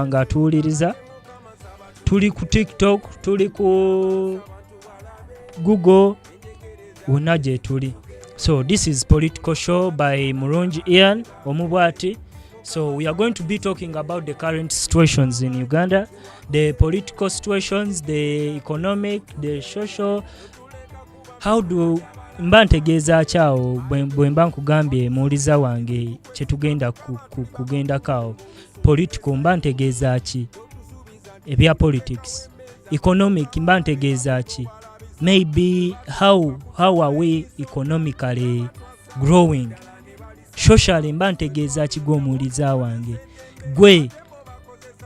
nga atuwuliriza. Tuli ku TikTok, tuli ku Google, wonna gye tuli. So this is Political Show by Mulungi Ian Omubwati. So we are going to be talking about the current situations in Uganda, the political situations, the economic, the social. How do mba ntegeeza kyawo bwe mba nkugambye muwuliza wange kye tugenda kugenda kawo. Political mba ntegeeza ki? Ebya politics. Economic mba ntegeeza ki? Maybe how are we economically growing? Socially mba ntegeeza ki gw'omuwuliza wange? Gwe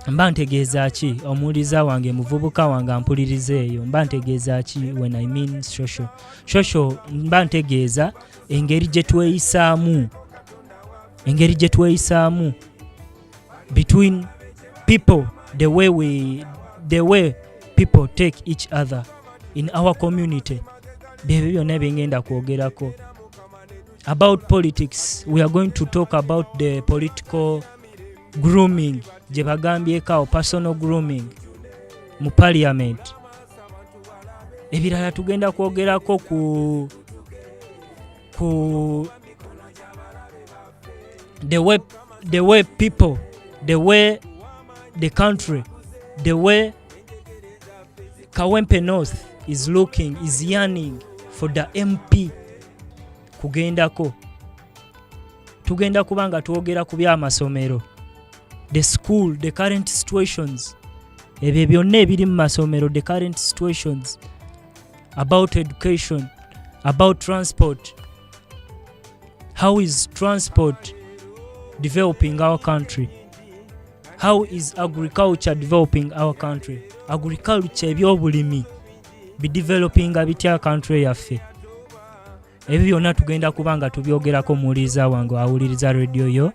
mba ntegeeza ki omuwuliza wange muvubuka wange ampuliriza eyo? Mba ntegeeza ki when I mean social? Social mba ntegeeza engeri gye tweyisaamu between people, the way people take each other in our community. Bye byonna bengenda kwogerako. About politics, we are going to talk about the political grooming, gye bagambyeko personal grooming mu parliament. Ebirala tugenda kwogerako ku the way people, the way the country, the way Kawempe North is yearning for the MP. Tugenda kubanga tuogera ku by'amasomero, the school, the current situations, ebyo byonna ebiri mu masomero, the current situations, about education, about transport. How is transport developing our country? How is agriculture developing our country? Agriculture, ebyobulimi bidevelopinga bitya country yaffe? Ebyo byonna tugenda kubanga tubyogerako muwuliza wange awuliriza radio yo,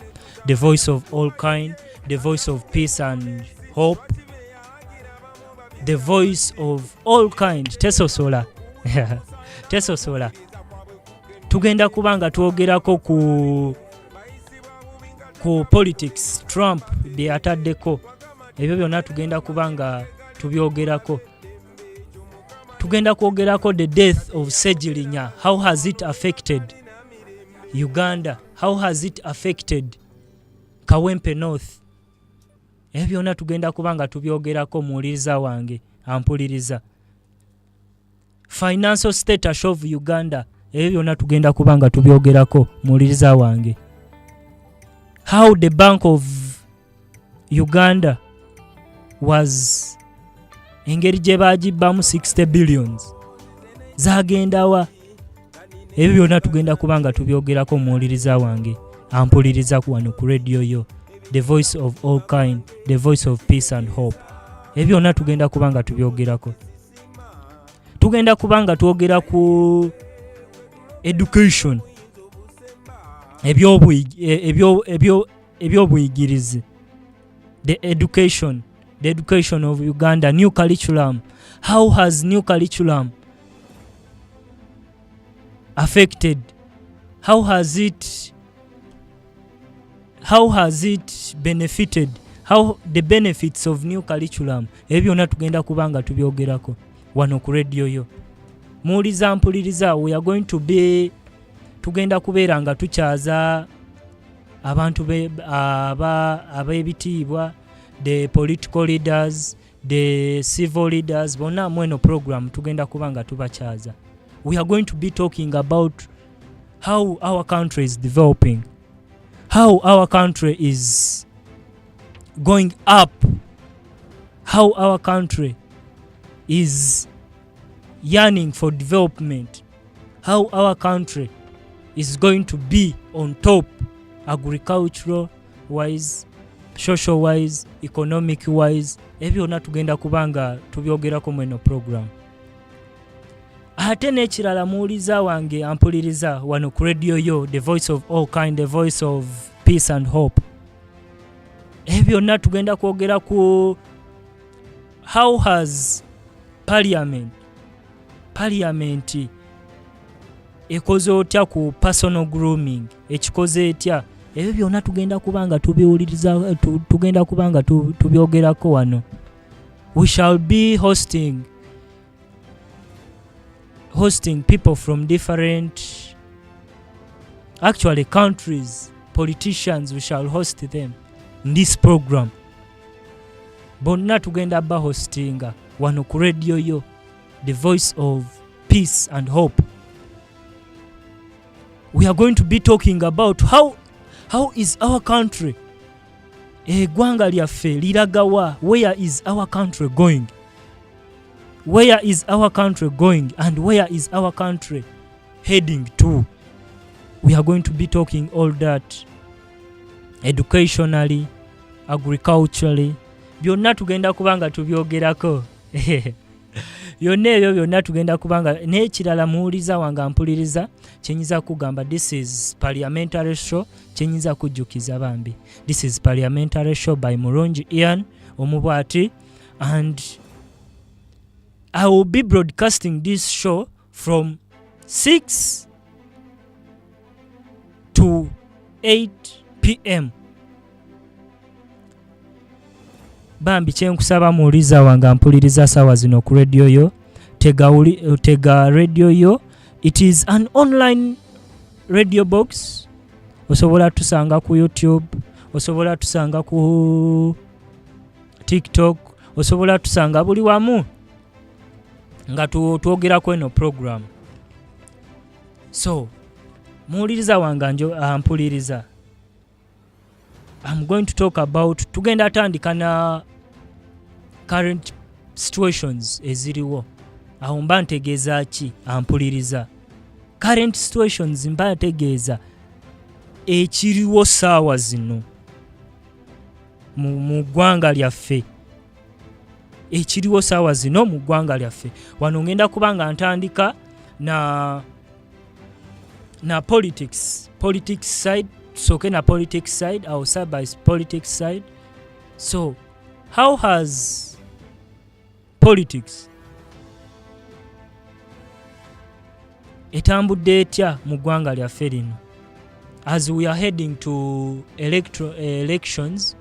the voice of all kind, the voice of peace and hope, the voice of all kind. Tesosola tesosola. Tugenda kubanga twogerako ku politics, Trump bye ataddeko. Ebyo byonna tugenda kubanga tubyogerako. Tugenda kwogerako the death of Sejirinya. How has it affected Uganda? How has it affected Kawempe North? Ebyo byonna tugenda kubanga tubyogerako muwuliriza wange ampuliriza. Financial status of Uganda. Ebyo byonna tugenda kubanga tubyogerako muwuliriza wange. How the Bank of Uganda was engeri gye baagibbamu 60 billions zagendawa? Ebyo byonna tugenda kubanga tubyogerako muwuliriza wange ampuliriza wano ku radio yo, the voice of all kind, the voice of peace and hope. Ebyo byonna tugenda kubanga tubyogerako. Tugenda kubanga twogera ku education, ebyobuyigirizi, the education of Uganda, new curriculum. How has new curriculum affected? How has it benefited? How the benefits of new curriculum? Ebyo byonna tugenda kubanga tubyogerako wano ku radio yo. Muwuliza mpuliriza, we are going to be tugenda kubeera nga tukyaza abantu ab'ebitiibwa, the political leaders, the civil leaders, bonna mweno program tugenda kubanga tubakyaza. We are going to be talking about how our country is developing, how our country is going up, how our country is yearning for development, how our country is going to be on top, agricultural wise, social wise, economic wise. Ebyo byonna tugenda kubanga tubyogerako mweno program. Ate n'ekirala muwuliza wange ampuliriza wano ku radio yo, the voice of all kind, the voice of peace and hope. Ebyo byonna tugenda kwogera ku how has parliament ekoze otya ku personal grooming, ekikoze etya ebyo byonna tugenda kubanga tubiwuliriza, tugenda kubanga tubyogerako wano. We shall be hosting people from different actually countries, politicians. We shall host them in this program. Bonna tugenda ba hostinga wano ku radio yo, the voice of peace and hope. We are going to be talking about how is our country, eggwanga lyaffe liragawa, where is our country going, where is our country going, and where is our country heading to. We are going to be talking all that, educationally, agriculturally, byonna tugenda kubanga tubyogerako. Byonna ebyo byonna tugenda kubanga, n'ekirala muwuliza wanga mpuliriza kyenyiza kugamba, this is parliamentary show, kyenyiza kujjukiza bambi, this is parliamentary show by Mulungi Ian Omubwati, and I will be broadcasting this show from 6 to 8 p.m. Bambi kyenkusaba muwuliza wanga mpuliriza sawa zino ku radio yo, tega radio yo. It is an online radio box. Osobola tusanga ku YouTube, osobola tusanga ku TikTok, osobola tusanga buli wamu nga tuogerako eno program. So muwuliriza wanga ampuliriza, I'm going to talk about, tugenda tandika na current situations eziriwo. Aho mba ntegeeza ki ampuliriza? Current situations mba ntegeeza ekiriwo saawa zino mu ggwanga lyaffe, ekiriwo saawa zino mu ggwanga lyaffe. Wano ngenda kubanga ntandika na politics side. So na politics side, I'll start by politics side. So how has politics etambudde etya mu ggwanga lyaffe lino as we are heading to elections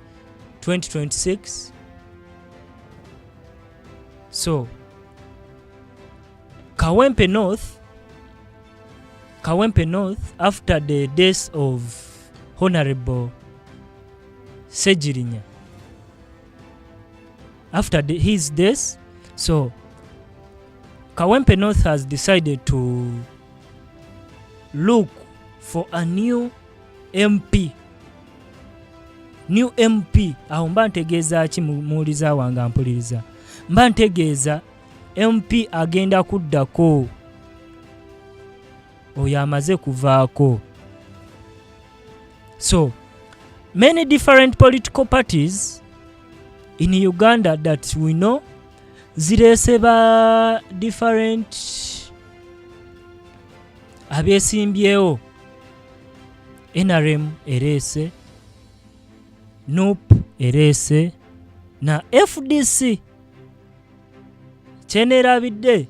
2026? So Kawempe North, after the death of Honorable Sejirinya, after his death, so Kawempe North has decided to look for a new MP. Aho mba ntegeeza ki muwuliza wanga mpuliriza? Mba ntegeeza MP agenda kuddako oyo amaze kuvaako. So many different political parties in Uganda that we know zirese ba different abyesimbyewo. NRM erese, NUP erese, na FDC kyenerabidde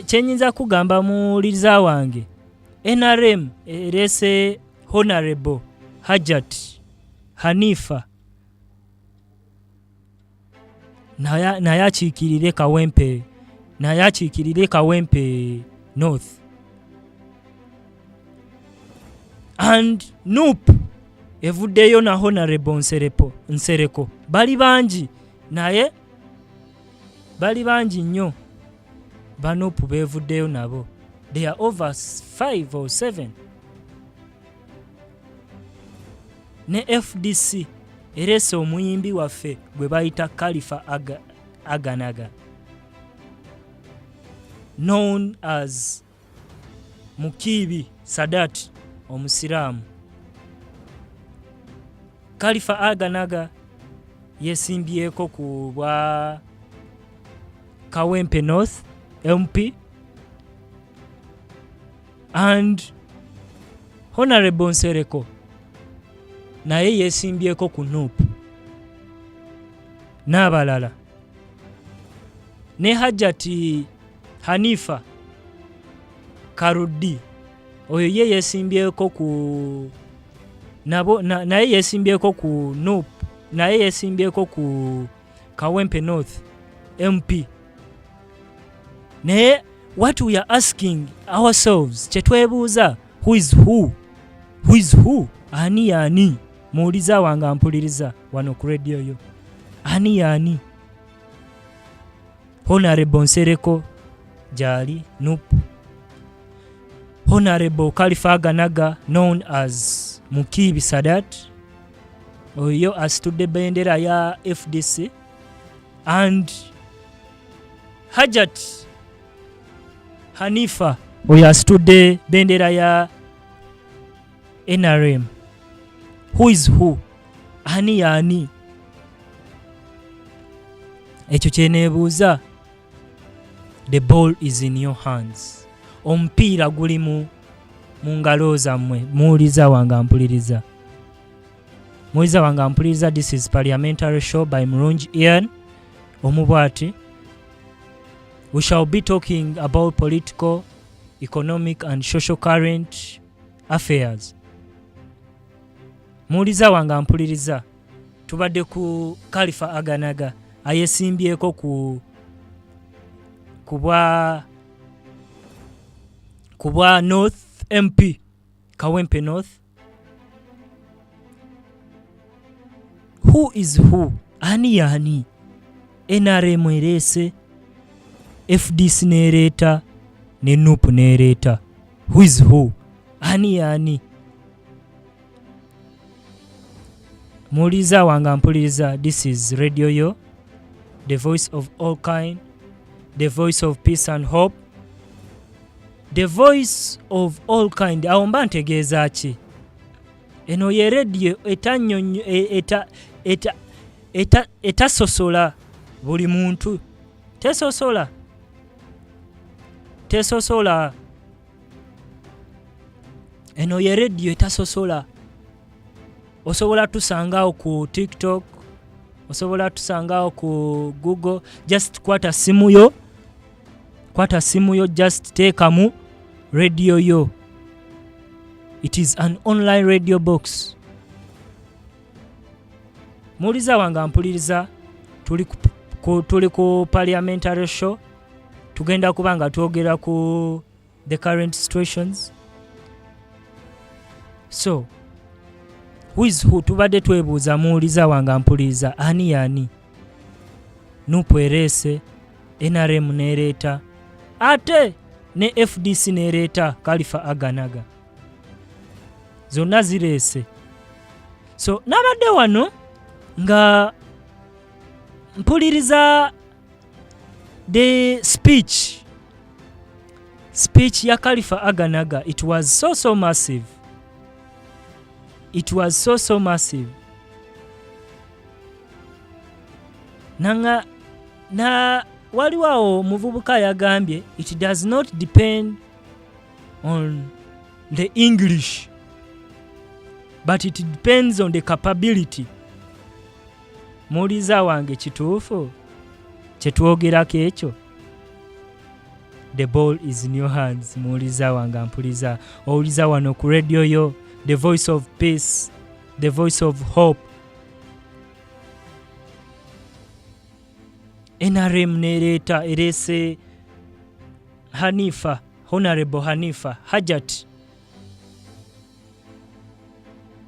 kyenyinza kugamba muwuliriza wange. NRM erese Honorable Hajat Hanifa, naye akiikirire Kawempe North. And NUP evuddeyo na Honorable Nsereko. Bali bangi nnyo ba NUP bevuddeyo nabo. They are over 5 or 7. Ne FDC erese omuyimbi waffe gwe bayita Khalifa Aganaga, known as Mukibi Sadat omusiraamu. Khalifa Aganaga yesimbyeko ku bwa Kawempe North MP, and Honorable Nsereko naye yesimbyeko ku NUP, n'abalala. Ne Hajati Hanifa Karudi oyo ye yesimbyeko ku naye yesimbyeko ku NUP, naye yesimbyeko ku Kawempe North MP. Naye what we are asking ourselves, kyetwebuuza, who is who? Ani yani? Muwuliza wange ampuliriza wano ku radio yo. Ani yani? Honorable Nsereko jali NUP. Honorable Khalifa Aganaga, known as Mukibi Sadat, oyo asitudde bendera ya FDC, and Hajat Hanifa oyo asitudde bendera ya NRM. Who is who? Ani yani? Ekyo kyeneebuuza. The ball is in your hands. Omupiira guli mu ngalo zammwe. Muwuliza wange ampuliriza. Muwuliza wange ampuliriza. This is Parliamentary Show by Mulungi Ian Omubwati. We shall be talking about political, economic and social current affairs. Muwuliza wange ampuliriza. Tubadde ku Khalifa Aganaga ayesimbyeko kubwa North MP, Kawempe North. Who is who? Ani yani? NRM erese, FDC nereta, ne NUP nereta. Who is who? Ani yani? Muliza wanga mpuliriza. This is radio yo, the voice of all kind, the voice of peace and hope, the voice of all kind. Awo mba ntegeeza ki? Eno ye radio etasosola buli muntu. Tesosola. Eno ye radio etasosola. Osobola tusangawo ku TikTok, osobola tusangawo ku Google. Just kwata simu yo, just teekamu radio yo. It is an online radio box. Muwuliza wange ampuliriza. Tuli ku Parliamentary Show. Tugenda kuba nga twogera ku the current situations. So who is who? Tubadde twebuuza. Muwuliza wange ampuliriza. Ani yani? NUP erese, NRM nereeta, ate ne FDC nereeta Khalifa Aganaga. Zonna zireese. So nabadde wano nga mpuliriza the speech ya Khalifa Aganaga. It was so massive. It was so massive. Na waliwo muvubuka yagambye, it does not depend on the English, but it depends on the capability. Muliza wange kituufu kyetwogerako ekyo? The ball is in your hands. Muliza wange ampuliza. Owuliza wano ku radio yo, the voice of peace, the voice of hope. NRM nereta erese Hanifa, Honorable Hanifa Hajat.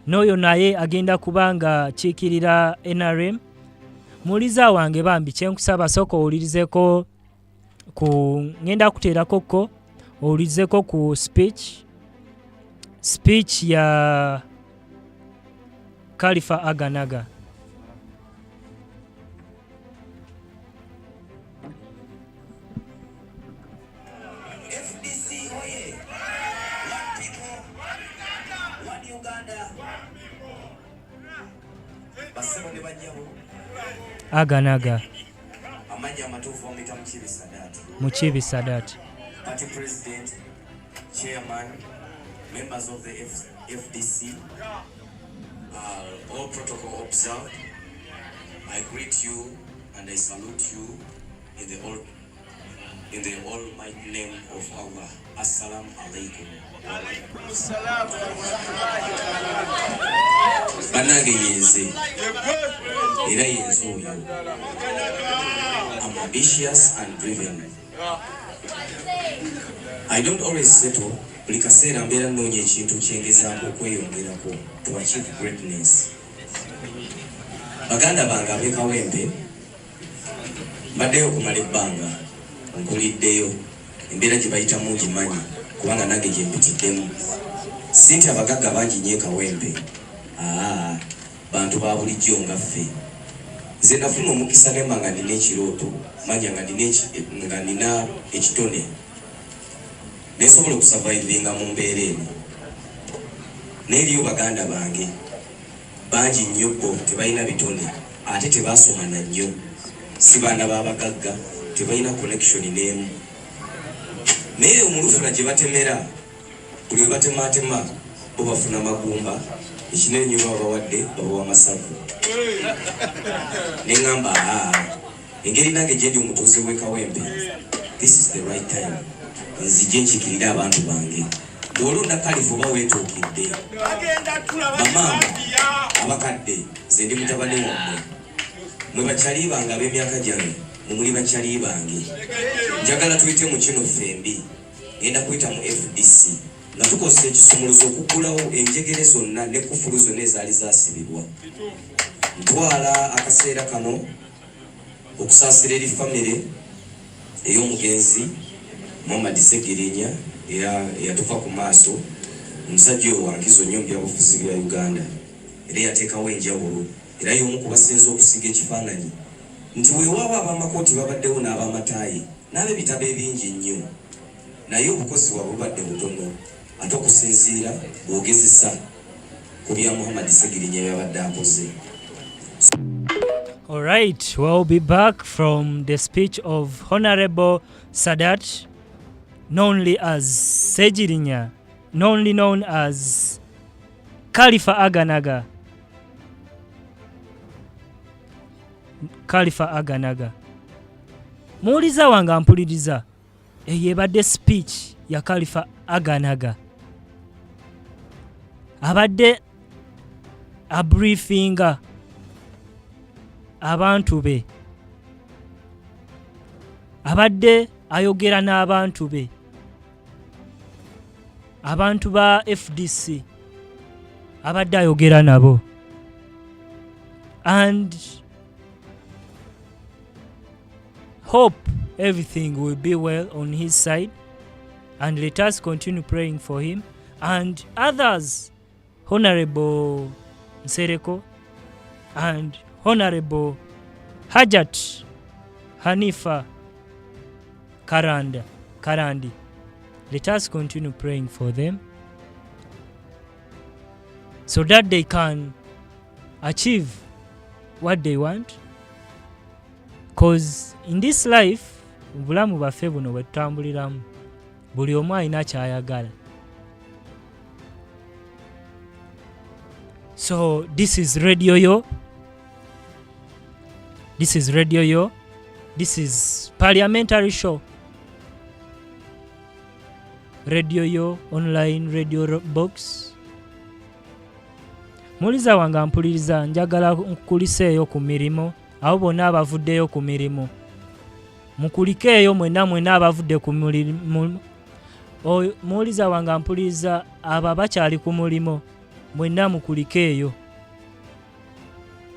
Noyo naye agenda kubanga kiikirira NRM. Muliza wange bambi kyenkusaba soko owulirizeko ngenda kuteerako ko owulirizeko ku speech ya Khalifa Aganaga. FDC oye. One people, one Uganda. Basebo ne bajjaho. Aganaga. Amanya matufu omita Mukibi Sadat. Party President, Chairman, members of the FDC, all protocol observed. I greet you and I salute you in in the almighty name of Allah. Assalamu alaikum. Banage yenze. Era yenze oyo. I'm ambitious and driven. I don't always settle. Buli kaseera mbeera nnoonya ekintu kyengezaako okweyongerako to achieve greatness. Baganda bange ab'ekawempe mbaddeyo okumala ebbanga nkuliddeyo embeera gye bayitamu ngimanyi kubanga nange gye mpitiddemu. Si nti abagagga bangi nnyo ekawempe, bantu ba bulijjo nga ffe. Nze nafuna omukisa nemba nga nina ekirooto, manya nga nina ekitone, nesobola okusurvivinga mu mbeera eno. N'eriyo baganda bange bangi nnyo bo tebalina bitone ate tebasomana nnyo, si baana b'abagagga, tebalina connection n'emu. Naye omulufula gye batemera buli we batematema bo bafuna magumba, ekinene nnyo babawadde babawa masavu. Neŋŋamba engeri nange gye ndi omutuuze w'ekawempe, this is the right time nzije nkikirira abantu bange. Bw'olonda kalifu oba weetuukidde, bamaama abakadde, nze ndi mutabani wammwe, mwe bakyali bange ab'emyaka gyange, mumuli bakyali bange. Njagala tuyite mu kino ffembi, ngenda kuyita mu FDC nga tukozesa ekisumuluzo okuggulawo enjegere zonna ne kufulu zonna ezaali zaasibibwa. Ntwala akaseera kano okusaasira eri famire ey'omugenzi Muhammad Segirinya eyatuva ku maaso, omusajja oyo wankizo nnyo mu byabufuzi bya Uganda, era yateekawo enjawulo, era y'omu ku basinze okusiga ekifaananyi nti weewaawo ab'amakooti babaddewo n'ab'amataayi n'ab'ebitabo ebingi nnyo, naye obukozi bwabwe bubadde butono ate okusinziira bw'ogezesa ku bya Muhammad Segirinya byabadde akoze. All right, we'll be back from the speech of Honorable Sadat, knownly as Segirinya, known as Khalifa Aganaga. Khalifa Aganaga. Muwuliza wange ampuliriza, eyo ebadde speech ya Khalifa Aganaga. Abadde abriefinga abantu be, abadde ayogera n'abantu be, abantu ba FDC abadde ayogera nabo, and hope everything will be well on his side, and let us continue praying for him and others. Honorable Nsereko and Honorable Hajat Hanifa Karandi. Let us continue praying for them so that they can achieve what they want, because in this life obulamu baffe buno bwe tutambuliramu buli omu alina kyayagala. So this is Radio Yo. This is parliamentary show. Radio Yo online radio box. Muliza wange ampuliriza, njagala nkukuliseeyo ku mirimu, abo bonna abavuddeyo ku mirimu mukulikeeyo mwenna abavudde ku mulimu. Muliza wange ampuliriza, abo abakyali ku mulimu mwenna mukulikeeyo,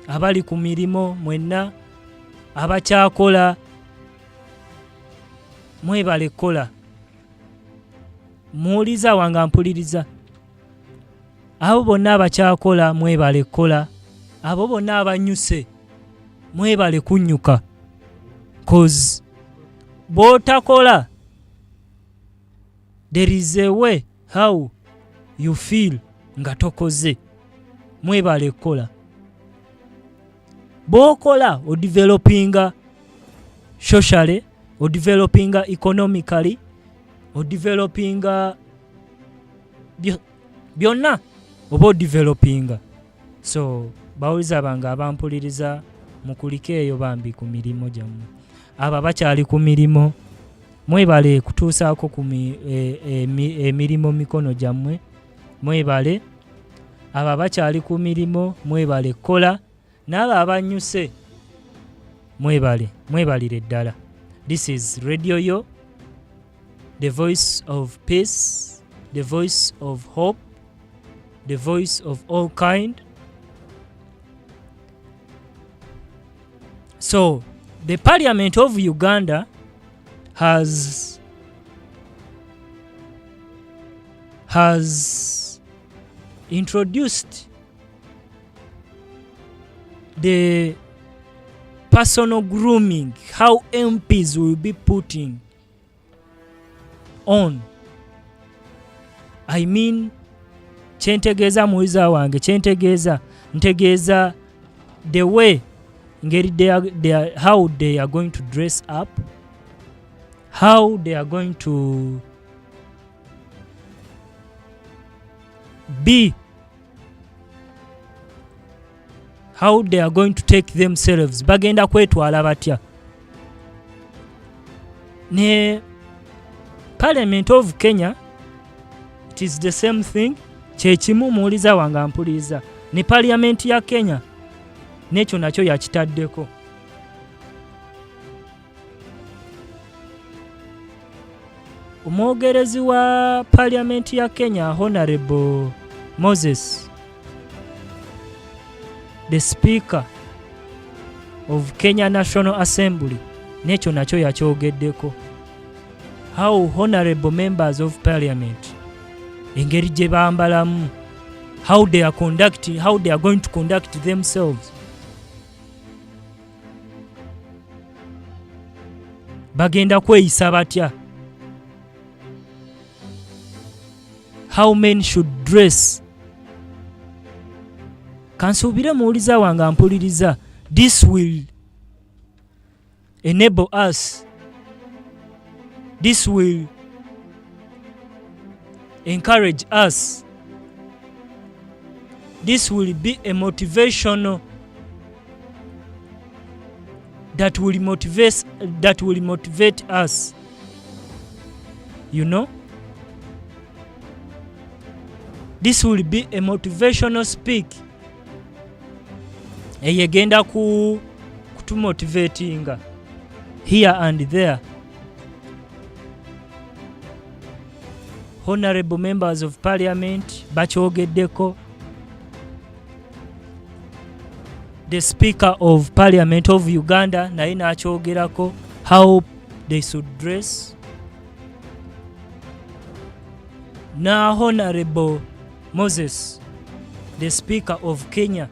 abali ku mirimu mwenna abakyakola mwebale kola. Muwuliza wange ampuliriza, abo bonna abakyakola mwebale kola, abo bonna abanyuse mwebale kunnyuka, cause bw'otakola there is a way how you feel nga tokoze. Mwebale kola, bw'okola odevelopinga socially, odevelopinga economically, odevelopinga byonna oba odevelopinga. So bawuliza bange abampuliriza mukulikeeyo bambi ku mirimu gyammwe, abo abakyali ku mirimu mwebale kutuusaako ku emirimu mikono gyammwe, mwebale abo abakyali ku mirimo, mwebale kola, n'abo abanyuse mwebalire ddala. This is Radio Yo, the voice of peace, the voice of hope, the voice of all kind. So the Parliament of Uganda has introduced the personal grooming, how MPs will be putting on. I mean, kyentegeeza muwiza wange, ntegeeza the way how they are going to dress up, how they are going to be, how they are going to take themselves, bagenda kwetwala batya. Ne Parliament of Kenya, it is the same thing. Kyekimu muwuliza wange ampuliriza, ne Parliament ya Kenya nekyo nakyo yakitaddeko. Omwogerezi wa Parliament ya Kenya, Honorable Moses, the Speaker of Kenya National Assembly, nekyo nakyo yakyogeddeko. How honorable members of Parliament, engeri gye bambalamu, how they are going to conduct themselves. Bagenda kweyisa batya, how men should dress. Kansuubire muwuliza wange ampuliriza, this will enable us, this will encourage us, this will be a motivational that will motivate us, you know. This will be a motivational speak eyegenda kutumotivatinga here and there. Honorable members of Parliament bakyogeddeko. The Speaker of Parliament of Uganda naye nakyogerako, how they should dress. Na Honorable Moses, the Speaker of Kenya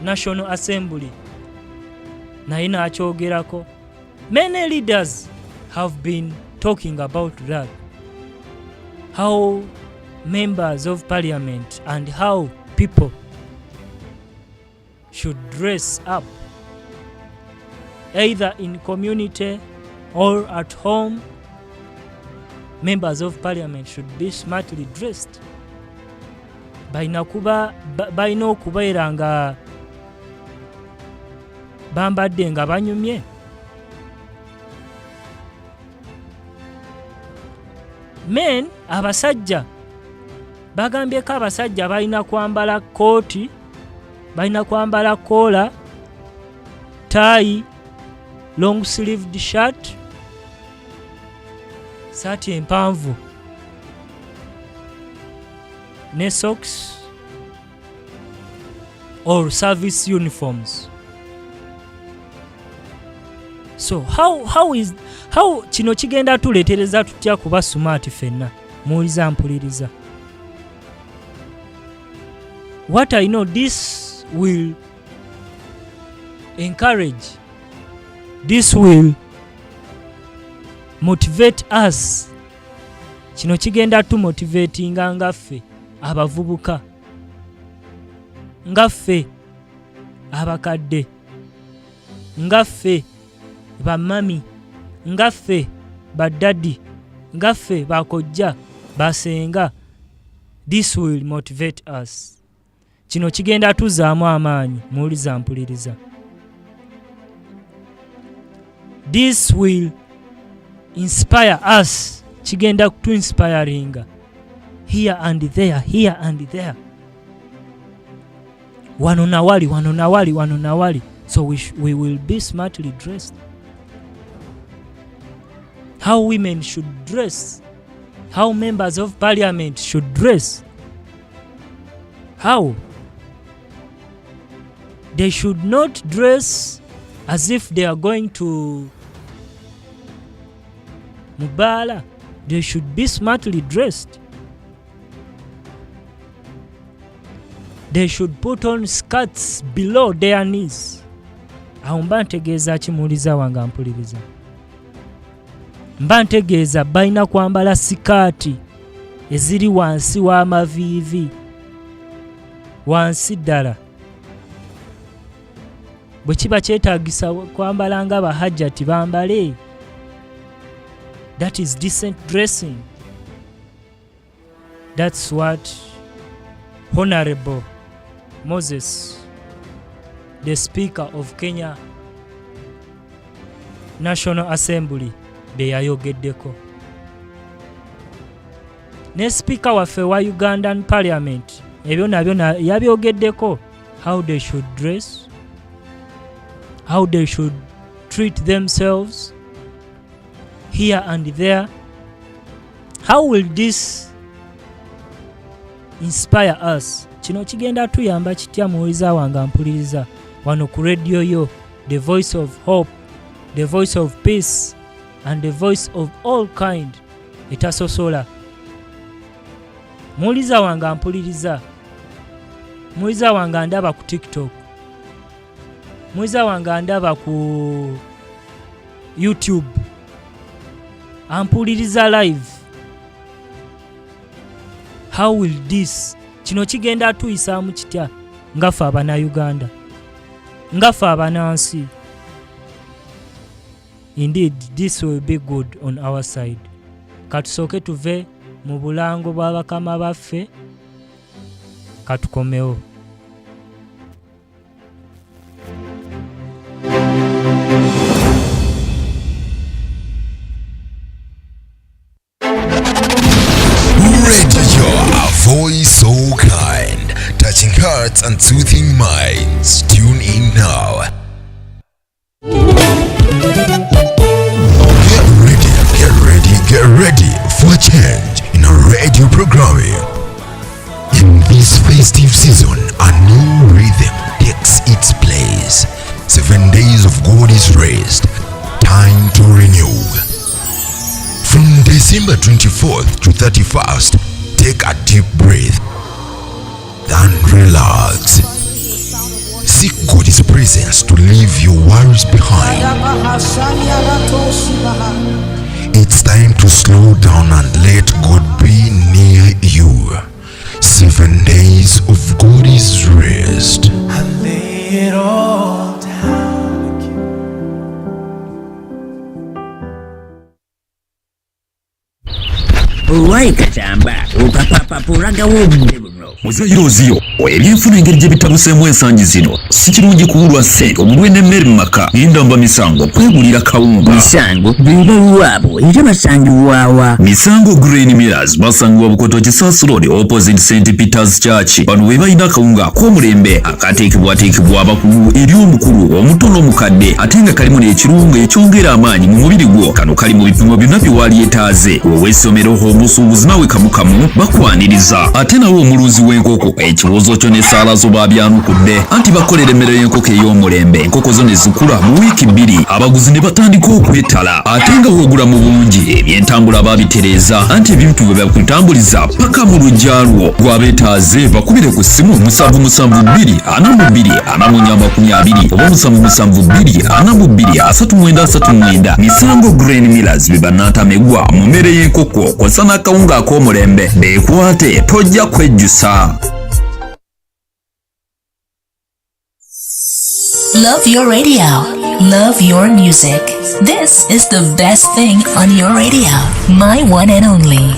National Assembly, naye nakyogerako. Many leaders have been talking about that, how members of Parliament and how people should dress up, either in community or at home. Members of Parliament should be smartly dressed. Balina okubeera nga bambadde nga banyumye. Men, abasajja bagambyeko abasajja balina kwambala kooti, balina kwambala kola, tie, long sleeved shirt, saati empanvu ne socks or service uniforms. So how kino kigenda tuletereza tutya kuba smart fenna? Muwuliza mpuliriza. What I know, this will encourage, this will motivate us. Kino kigenda tumotivatinga ngaffe abavubuka, ngaffe abakadde, ngaffe bamami, ngaffe badadi, ngaffe bakojja, basenga. This will motivate us. Kino kigenda tuzaamu amaanyi. Muwuliza mpuliriza. This will inspire us, kigenda kutu inspiringa here and there, wano na wali. So we will be smartly dressed. How women should dress, how members of parliament should dress, how they should not dress as if they are going to Mubala. They should be smartly dressed. They should put on skirts below their knees. Aho mba ntegeeza kimuuliza wange ampuliriza. Mba ntegeeza balina kwambala sikaati eziri wansi w'amaviivi, wansi ddala. Bwe kiba kyetaagisa kwambala nga bahajjati bambale. That is decent dressing. That's what Honorable Moses, the Speaker of Kenya National Assembly, be yayogeddeko. Ne Speaker waffe wa Ugandan Parliament, ebyo nabyo yabyogeddeko. How they should dress, how they should treat themselves here and there. How will this inspire us? Kino kigenda tuyamba kitya muwuliza wange ampuliriza wano ku radio yo, the voice of hope, the voice of peace and the voice of all kind etasosola. Muwuliza wange ampuliriza, muwuliza wange andaba ku TikTok, muwuliza wange andaba ku YouTube, ampuliriza live. How will this, kino kigenda tuyisaamu kitya ngaffe abannayuganda, ngaffe abannansi? Indeed, this will be good on our side. Katusooke tuve mu bulango bwa bakama baffe, katukomewo. Voice so kind, touching hearts and soothing minds. Tune in now. Get ready for a change in our radio programming. In this festive season, a new rhythm takes its place. 7 days of God's rest. Time to renew. From December 24th to 31st, take a deep breath and relax. Seek God's presence to leave your worries behind. It's time to slow down and let God be near you. 7 days of God's rest. I lay it all down. Waikatamba ukapapapuragawo obudde buno muzayirooziyo ebyenfuna engeri gye bitabuseemu ensangi zino si kirungi kuwulwa ssente omulwe n'emmere mu maka nindamba misango kwegulira kawunga. misango bibawaabo era basangibwawa? Misango Grain Millers basangibwa Bukoto Kisaasi Road opposite St. Peter's Church. Bano we balina akawunga ak'omulembe akateekebwateekebwa abakulu eri omukulu omuto n'omukadde ate nga kalimu n'ekirungo ekyongera amaanyi mu mubiri gwo. Kano kali mu bipimo byonna bye walyetaaze. Ow'essomero omusuubuzi nawe kamukamu bakwaniriza. Ate nawe omulunzi w'enkoko ekibuuzo kyo n'essaala zo baabyanukudde anti bakolera emmere y'enkoko ey'omulembe. Enkoko zo ne zikula mu wiiki 2 abaguzi ne batandika okwetala. Ate nga woogula mu bungi ebyentambula baabitereeza anti ebintu bwe bakutambuliza paka mu luggya lwo. Gw'abeetaaze bakubire ku ssimu 772 42 4920 oba 772 42 3939. Misango Grain Millers be bannantamegwa mu mmere y'enkoko kw'ossa n'akawunga ak'omulembe. Beekwate tojja kwejjusa. Love your radio. Love your music. This is the best thing on your radio. My one and only.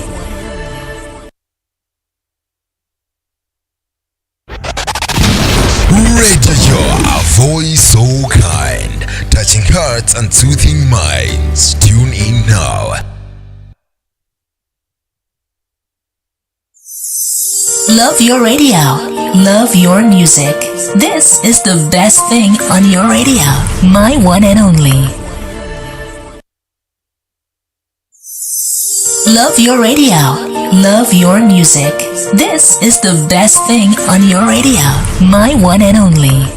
Radio, a voice so kind. touching hearts and soothing minds. Tune in now. Love your radio. Love your music. This is the best thing on your radio. My one and only. Love your radio. Love your music. This is the best thing on your radio. My one and only.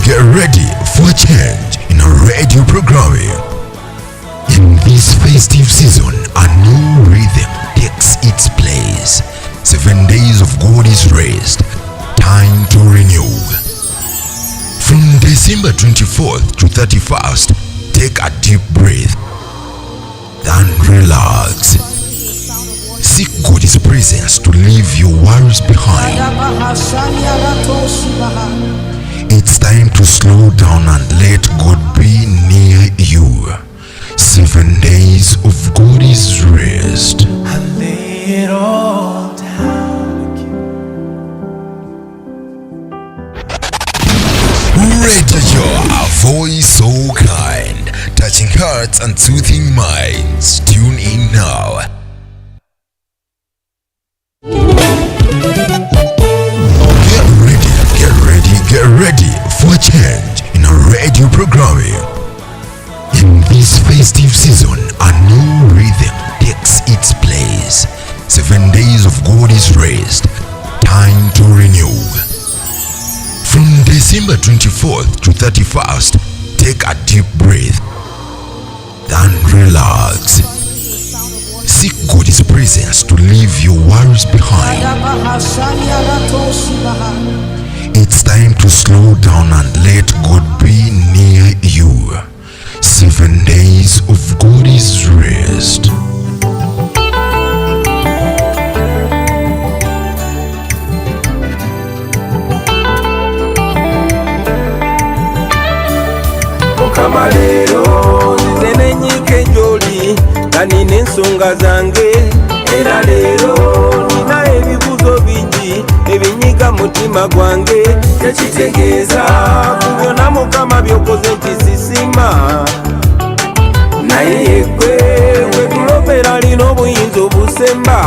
Get ready for a change in our radio programming. In this festive season, a new rhythm takes its place. 7 days of God is rest. Time to renew. From December 24th to 31st, take a deep breath. Then relax. Seek God's presence to leave your worries behind. It's time to slow down and let God be near you. 7 days of God's rest. I lay it all down. Radio, a voice so kind, touching hearts and soothing minds. Tune in now. Get ready for a change in our radio programming. In this festive season, a new rhythm takes its place. 7 days of God's rest. Time to renew. From December 24th to 31st, take a deep breath. Then relax. Seek God's presence to leave your worries behind. It's time to slow down and let God be near you. 7 days of God's rest. Mukama leero nze nenyike njoli nga nina ensonga zange, era leero nina ebibuzo bingi ebinyiga mutima gwange. Tekitegeeza ku byonna Mukama byokoze nti sisima, naye yegwe wetulobera alina obuyinza obusemba.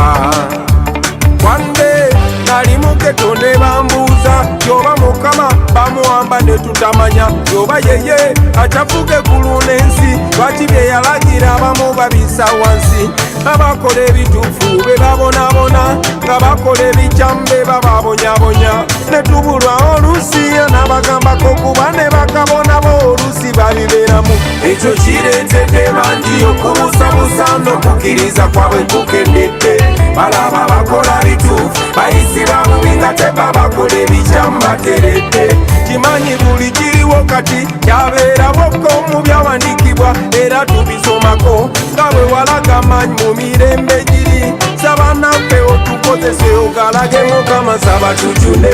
Wande nali muketonde bambuuza yoba Mukama bamuwamba ne tutamanya, yoba yeye acafuge kuluna ensi, lwaki bye yalagira abamu babisa wansi. Abakola ebituufu be babonabona, nga bakola ebicambe bababonyabonya. Ne tubulwa oluusi n'abagambako kuba ne bakabonabo oluusi babibeeramu. Ekyo kireetedde bangi okubusabusa n'okukkiriza kwabwe kukendedde. Balaba bakola bituufu bayisi babubi nga tebabakola ebicambateredde. Kimanyi buli kiriwo kati kyabeera bwokko mu byawandiikibwa era tubisomako nga bwe walaga amaanyi mu mirembe giri. Saba naffe otukozese ogalage Mukama, saba tujune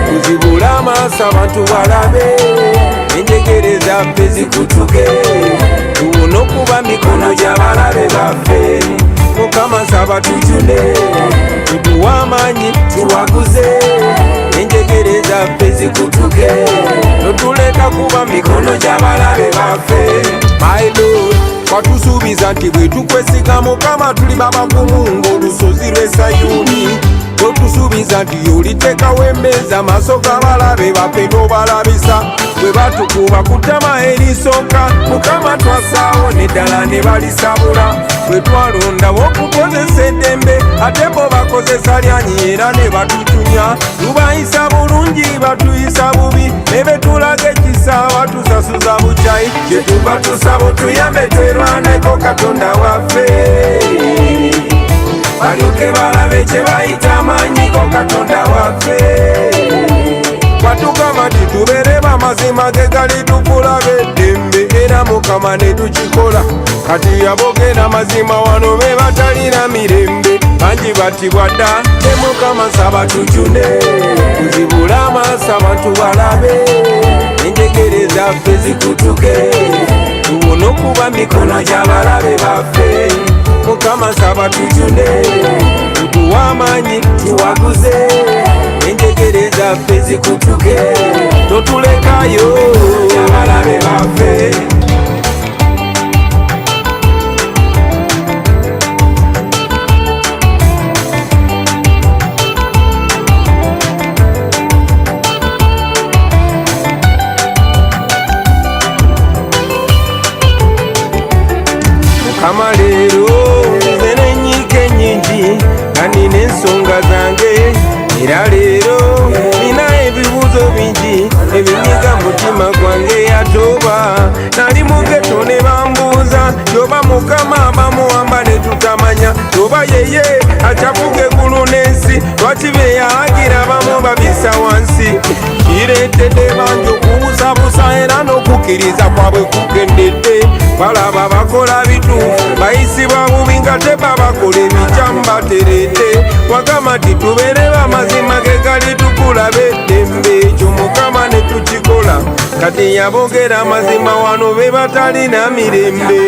tuzibule amaaso abantu balabe, enjegere zaffe zikutuke tubone okuba mikono gy'abalabe baffe. Mukama saba tujune tutuwe amaanyi tuwaguze, enjegere zaffe zikutuke totuleka kuba mikono gy'abalabe baffe. My Lord, watusuubiza nti bwe tukwesiga Mukama tuli babagumu ng'olusozi lw'e Sayuni. Totusuubiza nti oliteekawo emmeeza amaaso g'abalabe baffe n'obalabisa. Bwe batukuba kutama erisooka Mukama twasaawo neddala ne balisabula. Bwe twalondawo okukozesa eddembe ate bo bakozesa lyanyi era ne batutunya. Tubayisa bulungi batuyisa bubi, ne betulaga ekisa batusasuza bukyayi. Kye tuba tusaba otuyambe twerwaneko Katonda waffe, balyoke balabe kye bayita amaanyiko Katonda waffe. Watugamba nti tubeere bamazima ge gali tukulabe eddembe, era Mukama ne tukikola. Kati abogera mazima wano be batalina mirembe, bangi battibwa dda. Ne Mukama saba tujune tuzibule amaaso abantu balabe, enjegere zaffe zikutuke tubone okuba mikono gy'abalabe baffe. Mukama saba tujune tutuwe amaanyi tuwaguze, enjegere zaffe zikutuke totulekayo abalabe baffe Mukama leero nze n'enyiike nnyingi nga nina ensonga zange era leero nina ebibuuzo bingi ebinyiga mutima gwange yatoba nali mu geto ne bambuuza yoba mukama bamuwamba ne tutamanya yoba yeye akyafuga eggulu n'ensi lwaki bye yalagira bamu babisa wansi kireetedde bangi okubusabusa era n'okukkiriza kwabwe kukendedde balaba bakola bituufu bayisibwa bubi nga teba bakola ebikyamu baterete wagamba ti tubeere bamazima ge gali tukulabe eddembe ekyo mukama ne tukikola kati yabogera amazima wano be batalina mirembe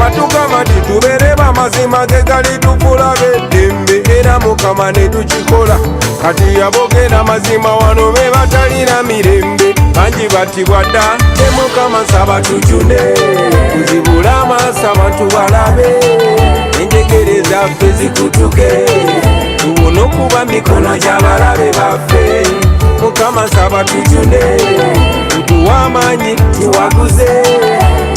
watugamba ti tubeere bamazima ge gali tukulabe eddembe era mukama ne tukikola kati yabogera amazima wano be batalina mirembe bangi batibwa dda ne mukama nsaba tujune kuzibula amaaso abantu balabe enjegere zaffe zikutuke tubone okuba mikono gy'abalabe baffe mukama nsaba tujune tutuwa amaanyi tuwaguze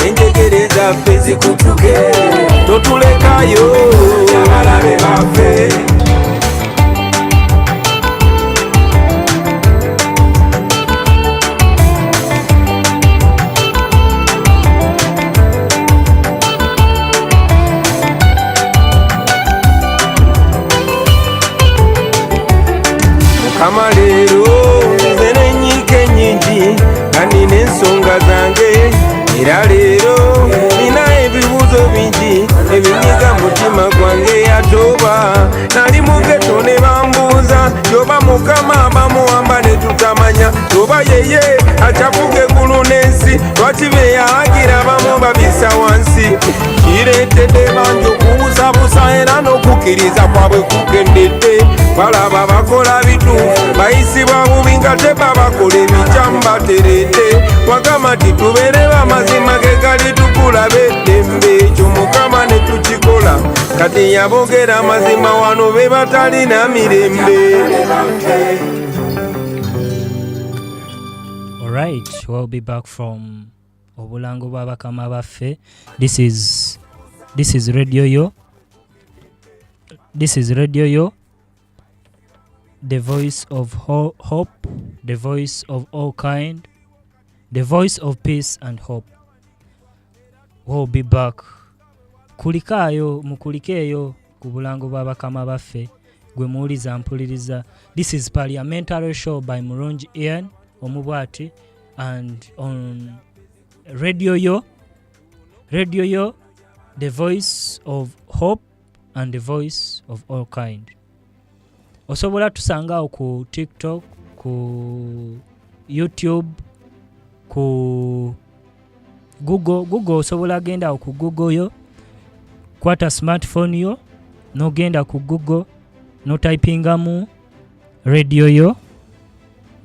enjegere zaffe zikutuke totulekayo abalabe baffe Mukama leero nze n'enyiike nnyingi nga nina ensonga zange era leero nina ebibuuzo bingi ebinyiga mutima gwange yatoba nali mu geto ne bambuuza yoba mukama bamuwamba ne tutamanya yoba yeye akyafuga eggulu n'ensi lwaki bye yalagira bamu babisa wansi kireetedde bangi okubusabusa era n'okukkiriza kwabwe kukendedde balaba bakola bituufu bayisibwa bubi nga teba bakola ebikyamu baterete wagamba ti tubeere bamazima ge gali tukulabe eddembe ekyo mukama ne tukikola kati yabogera amazima wano be batalina mirembe. Alright, we'll be back from obulango bw'abakama baffe. This is Radio Yo. This is Radio Yo, the voice of hope, the voice of all kind, the voice of peace and hope. We'll be back. Kulikayo, mukulikeyo ku bulango bw'abakama baffe gwe muwuliza mpuliriza. This is Parliamentary Show by Mulungi Ian Omubwati, and on Radio Yo, the voice of hope and the voice of all kind. Osobola tusangao ku TikTok, ku YouTube, ku Google osobola genda ku Google yo, kwata smartphone yo, no genda ku Google, no typingamu Radio Yo,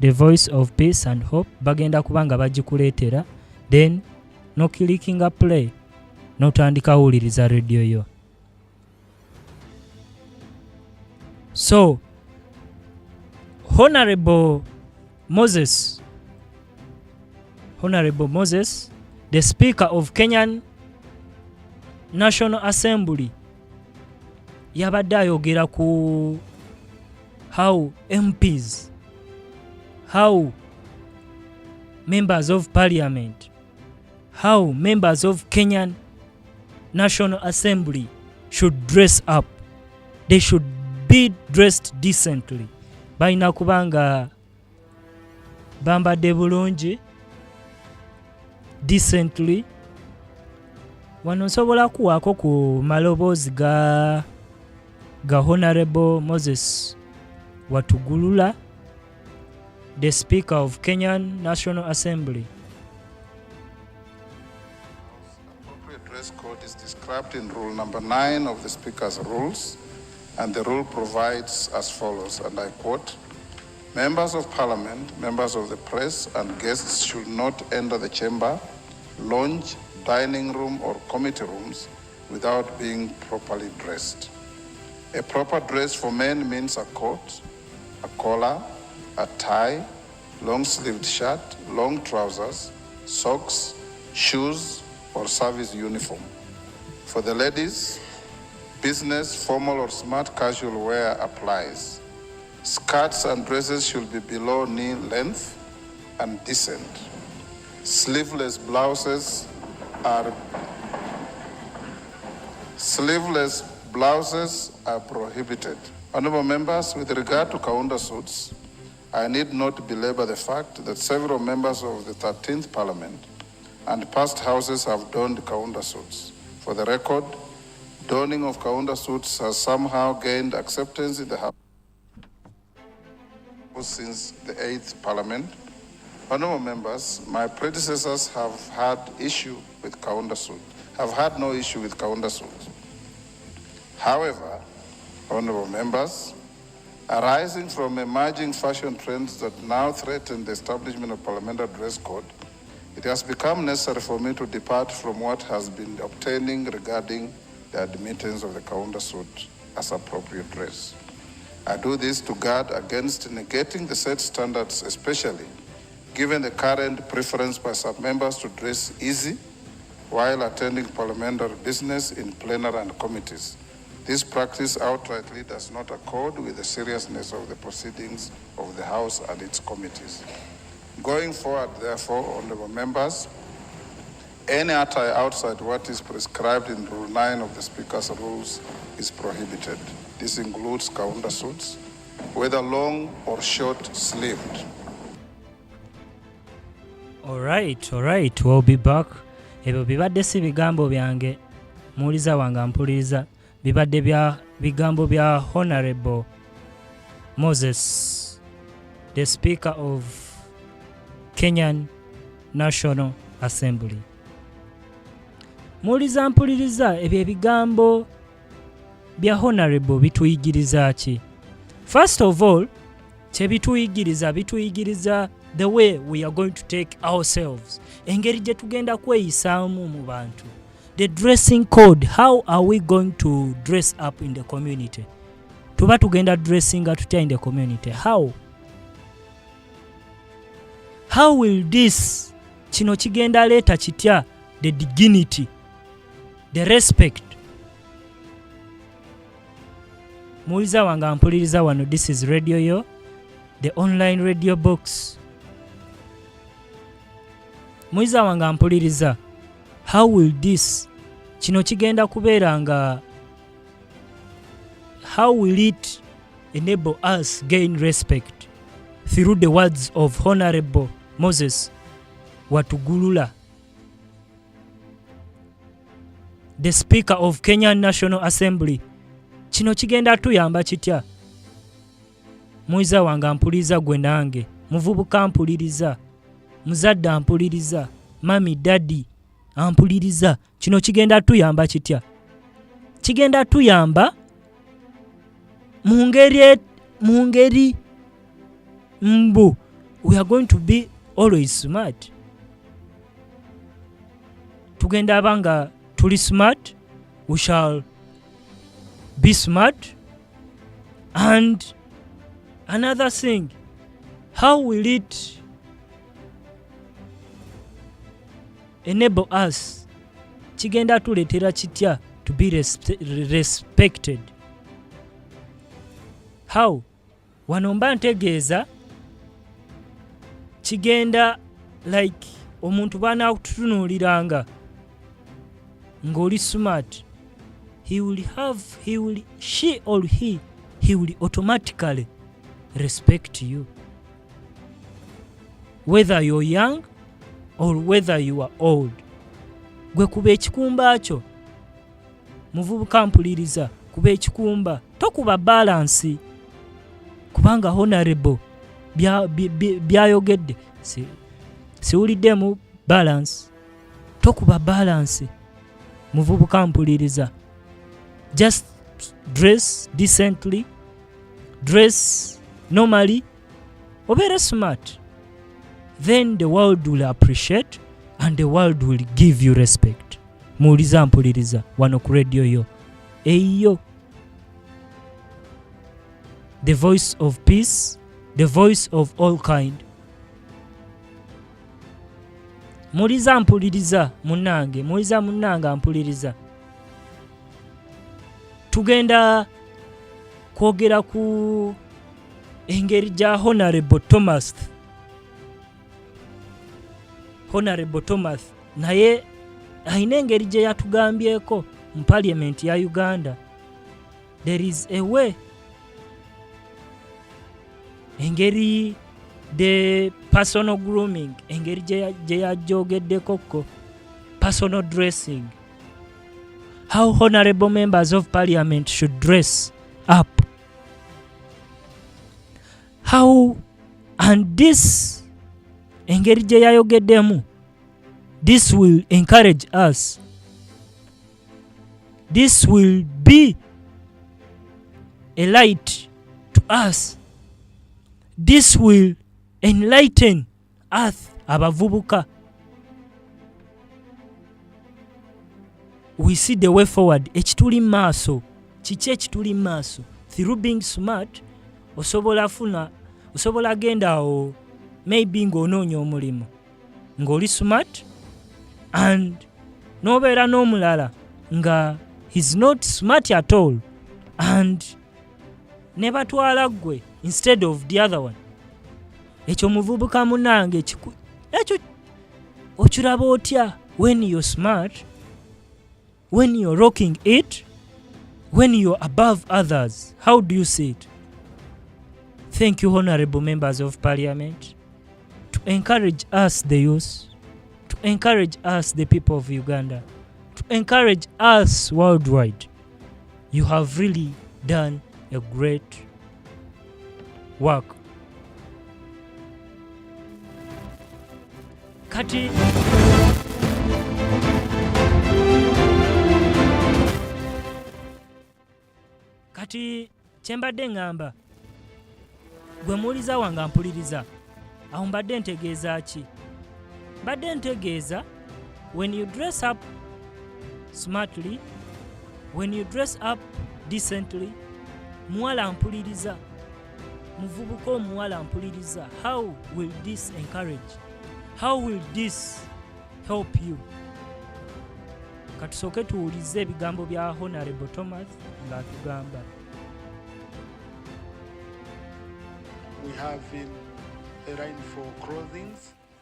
the voice of peace and hope, bagenda kubanga bagikuleetera, then no clickinga play, no tandika wuliriza Radio Yo. So, Honorable Moses, the Speaker of Kenyan National Assembly, yabadde ayogera ku how MPs, how members of parliament, how members of Kenyan National Assembly should dress up. They should be dressed decently. Balina kubanga bambadde bulungi, decently. Wano nsobola kuwaako ku maloboozi ga Honorable Moses Watugulula, the Speaker of Kenyan National Assembly. Appropriate dress code is described in Rule number 9 of the Speaker's rules, and the rule provides as follows, and I quote, Members of Parliament, members of the press, and guests should not enter the chamber, lounge, dining room, or committee rooms without being properly dressed. A proper dress for men means a coat, a collar, a tie, long-sleeved shirt, long trousers, socks, shoes, or service uniform. For the ladies, business, formal, or smart casual wear applies. Skirts and dresses should be below knee length and decent. Sleeveless blouses are prohibited. Honorable members, with regard to Kaunda suits, I need not belabor the fact that several members of the 13th Parliament and past houses have donned Kaunda suits. For the record, donning of Kaunda suits has somehow gained acceptance in the House since the 8th Parliament. Honorable members, my predecessors have had no issue with Kaunda suits. However, honorable members, arising from emerging fashion trends that now threaten the establishment of parliamentary dress code, it has become necessary for me to depart from what has been obtaining regarding the admittance of the Kaunda suit as appropriate dress. I do this to guard against negating the set standards, especially given the current preference by some members to dress easy while attending parliamentary business in plenary and committees. This practice outrightly does not accord with the seriousness of the proceedings of the House and its committees. Going forward, therefore, honorable members, any attire outside what is prescribed in Rule 9 of the Speaker's rules is prohibited. This includes Kaunda suits, whether long or short-sleeved. All right, we'll be back. Ebyo bibadde si bigambo byange, muwuliza wange mpuliriza, bibadde bya bigambo bya Honorable Moses, the Speaker of Kenyan National Assembly. Muwuliza mpuliriza, ebyo ebigambo bya Honorable bituyigiriza ki? First of all, bituyigiriza the way we are going to take ourselves. Engeri gye tugenda kweyisaamu mu bantu. The dressing code, how are we going to dress up in the community? Tuba tugenda dressinga tutya in the community? How will this kino kigenda leeta kitya the dignity, the respect? Muwuliza wange mpuliriza wano, this is Radio Yo, the online radio box. Muwuliza wange mpuliriza, how will this kino kigenda kubeera nga, how will it enable us gain respect through the words of Honorable Moses Watugulula, the Speaker of Kenyan National Assembly? Kino kigenda tuyamba kitya? Muwuliza wange mpuliriza, gwe nange muvubuka mpuliriza, muzadde ampuliriza, mami daddy ampuliriza, kino kigenda tuyamba kitya? Kigenda tuyamba mu ngeri mbu we are going to be always smart. Tugenda abanga tuli smart, we shall be smart. And another thing, how will it enable us? Kigenda tuleetera kitya to be respected? How? Wano mba ntegeeza kigenda like omuntu banaakutunuuliranga ng'oli smart, he will automatically respect you, whether you're young or whether you are old. Gwe kuba ekikumba kyo, muvubuka mpuliriza, kuba ekikumba, tokuba balance, kubanga Honorable byayogedde siwuliddemu balance, tokuba balance, muvubuka mpuliriza. Just dress decently, dress normally, obeere smart, then the world will appreciate and the world will give you respect. Muwuliza mpuliriza wano ku radio yo eyo, the voice of peace, the voice of all kind. Muwuliza mpuliriza munnange, muwuliza munnange mpuliriza. Tugenda kwogera ku engeri gya Honorable Thomas naye ayina engeri gye yatugambyeko mu parliament ya Uganda. There is a way, engeri the personal grooming, engeri gye yajogeddeko, personal dressing, how honorable members of parliament should dress up, how, and this engeri gye yayogeddemu, this will encourage us, this will be a light to us, this will enlighten us abavubuka. We see the way forward. Ekituli maaso, kiki ekituli maaso? Through being smart, osobola genda awo maybe ng'onoonya omulimu ng'oli smart, and n'obeera n'omulala nga he's not smart at all, and ne batwala ggwe instead of the other one. Ekyo muvubuka munange ekyo okiraba otya? When you're smart, when you're rocking it, when you're above others, how do you see it? Thank you, honorable members of parliament, to encourage us the youth, to encourage us the people of Uganda, to encourage us worldwide. You have really done a great work. Kati kyembadde ngamba gwe muwuliza wange mpuliriza, awo mbadde ntegeeza ki? Mbadde ntegeeza when you dress up smartly, when you dress up decently, muwala mpuliriza, muvubuka omuwala mpuliriza, how will this encourage? How will this help you? Katusooke tuwulize ebigambo bya Honorable Thomas ng'atugamba. We have a line for clothing,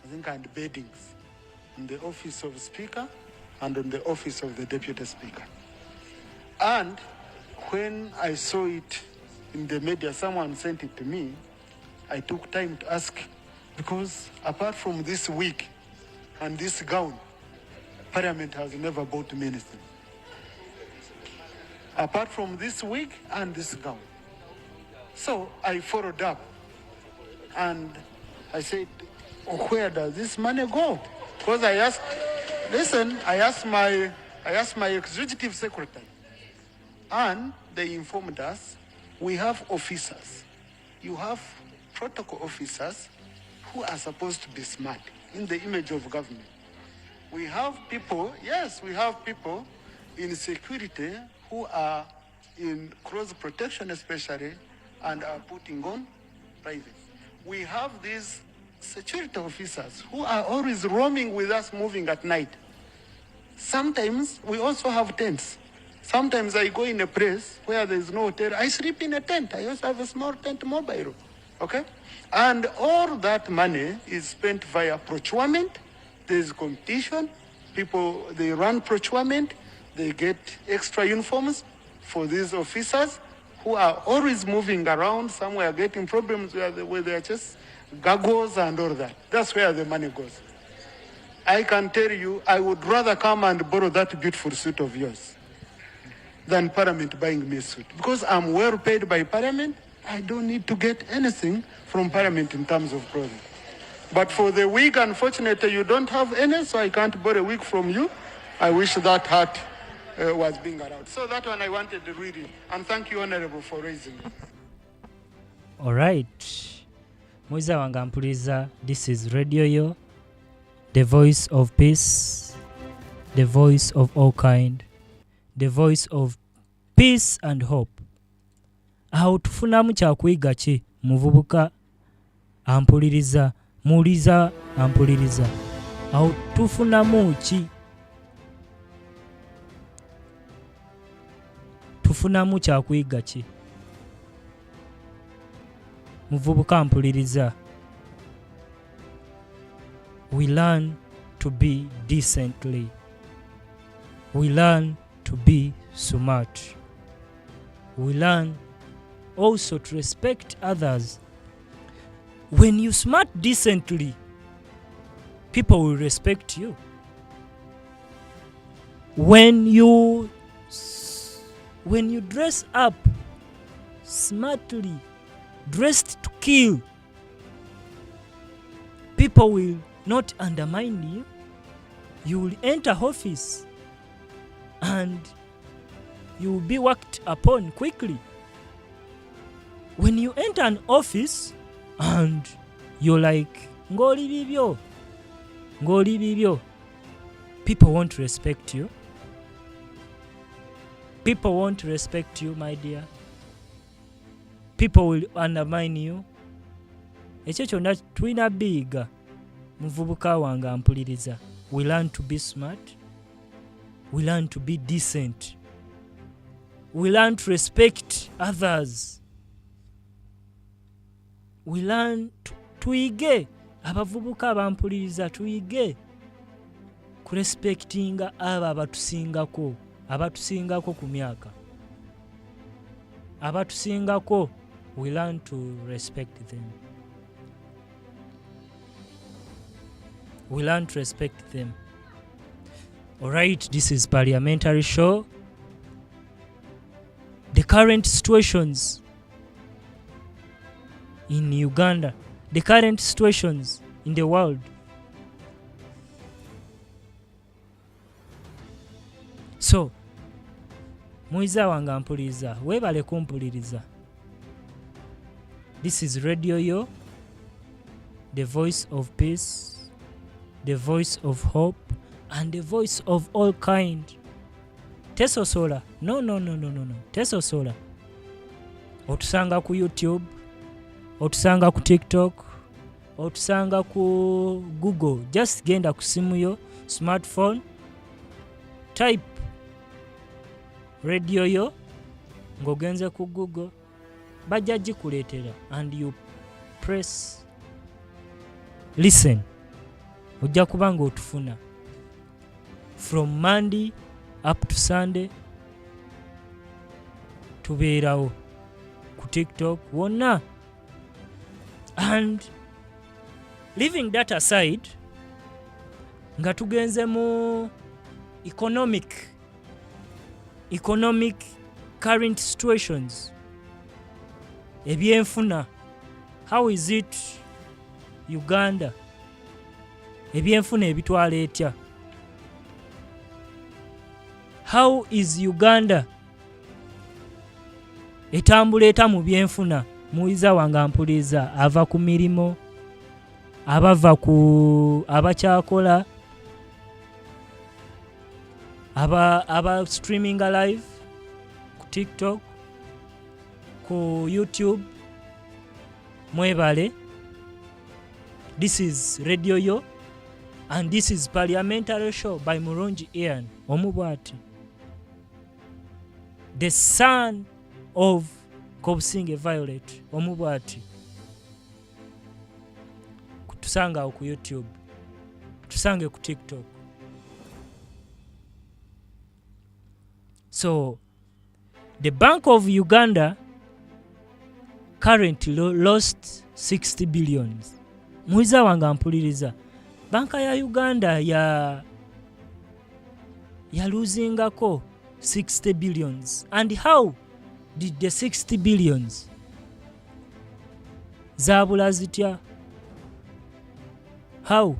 I think, and beddings in the office of Speaker and in the office of the Deputy Speaker. And when I saw it in the media, someone sent it to me, I took time to ask, because apart from this wig and this gown, Parliament has never bought me anything. Apart from this wig and this gown. So I followed up and I said, where does this money go? Because I asked my executive secretary, and they informed us, we have officers. You have protocol officers who are supposed to be smart in the image of government. We have people, yes, we have people in security who are in close protection especially and are putting on private. We have these security officers who are always roaming with us, moving at night. Sometimes we also have tents. Sometimes I go in a place where there is no hotel, I sleep in a tent. I also have a small tent mobile, okay? And all that money is spent via procurement. There is competition. People, they run procurement. They get extra uniforms for these officers who are always moving around somewhere, getting problems where they are just goggles and all that. That's where the money goes. I can tell you, I would rather come and borrow that beautiful suit of yours than Parliament buying me a suit. Because I'm well paid by Parliament, I don't need to get anything from Parliament in terms of clothing. But for the wig, unfortunately, you don't have any, so I can't borrow a wig from you. I wish that hat was being around. So that one I wanted to read it. And thank you, Honorable, for raising it. All right. muiza wange ampuliriza, this is radio yo, the voice of peace, the voice of all kind, the voice of peace and hope. Aho tufunamu kyakuyiga ki muvubuka ampuliriza, muliza ampuliriza, aho tufunamu ki? Tufunamu kyakuyiga ki muvubuka ampuliriza? We learn to be decently, we learn to be smart, we learn also to respect others. When you smart decently, people will respect you. When you dress up smartly, dressed to kill, people will not undermine you. You will enter office and you will be worked upon quickly. When you enter an office and you're like, ngoli bibyo, people won't respect you. People won't respect you, my dear. People will undermine you. Ekyo kyonna tulina biyiga muvubuka wange ampuliriza. We learn to be smart. We learn to be decent. We learn to respect others. We learn tuyige, abavubuka abampuliriza tuyige kurespectinga abo abatusingako ku myaka, abatusingako. We learn to respect them. We learn to respect them. Alright, this is Parliamentary Show. The current situations in Uganda, the current situations in the world. So, muiza wange ampuliriza, webale kumpuliriza. This is Radio Yo, the voice of peace, the voice of hope, and the voice of all kind. Tesosola. No. Tesosola. Otusanga ku YouTube, otusanga ku TikTok, otusanga ku Google. Just genda ku simu yo, smartphone, type Radio Yo, ng'ogenze ku Google, bajja gikuleetera, and you press listen. Ojja kuba ng'otufuna from Monday up to Sunday. Tubeerawo ku TikTok wonna. And leaving that aside, nga tugenze mu economic current situations, ebyenfuna. How is it Uganda? Ebyenfuna ebitwala etya? How is Uganda etambula eta mu byenfuna? Muiza wange ampuliriza, ava ku mirimo, abakyakola, aba streaming live ku TikTok, ku YouTube. Mwebale. This is Radio Yo, and this is Parliamentary Show by Mulungi Ian Omubwati, the son of Kobusinge Violet Omubwati. Kutusanga ku YouTube, kutusange ku TikTok. So, the Bank of Uganda currently lost 60 billions. Muiza wange ampuliriza, banka ya Uganda ya losingako 60 billions. And how did the 60 billions zabula zitya? How?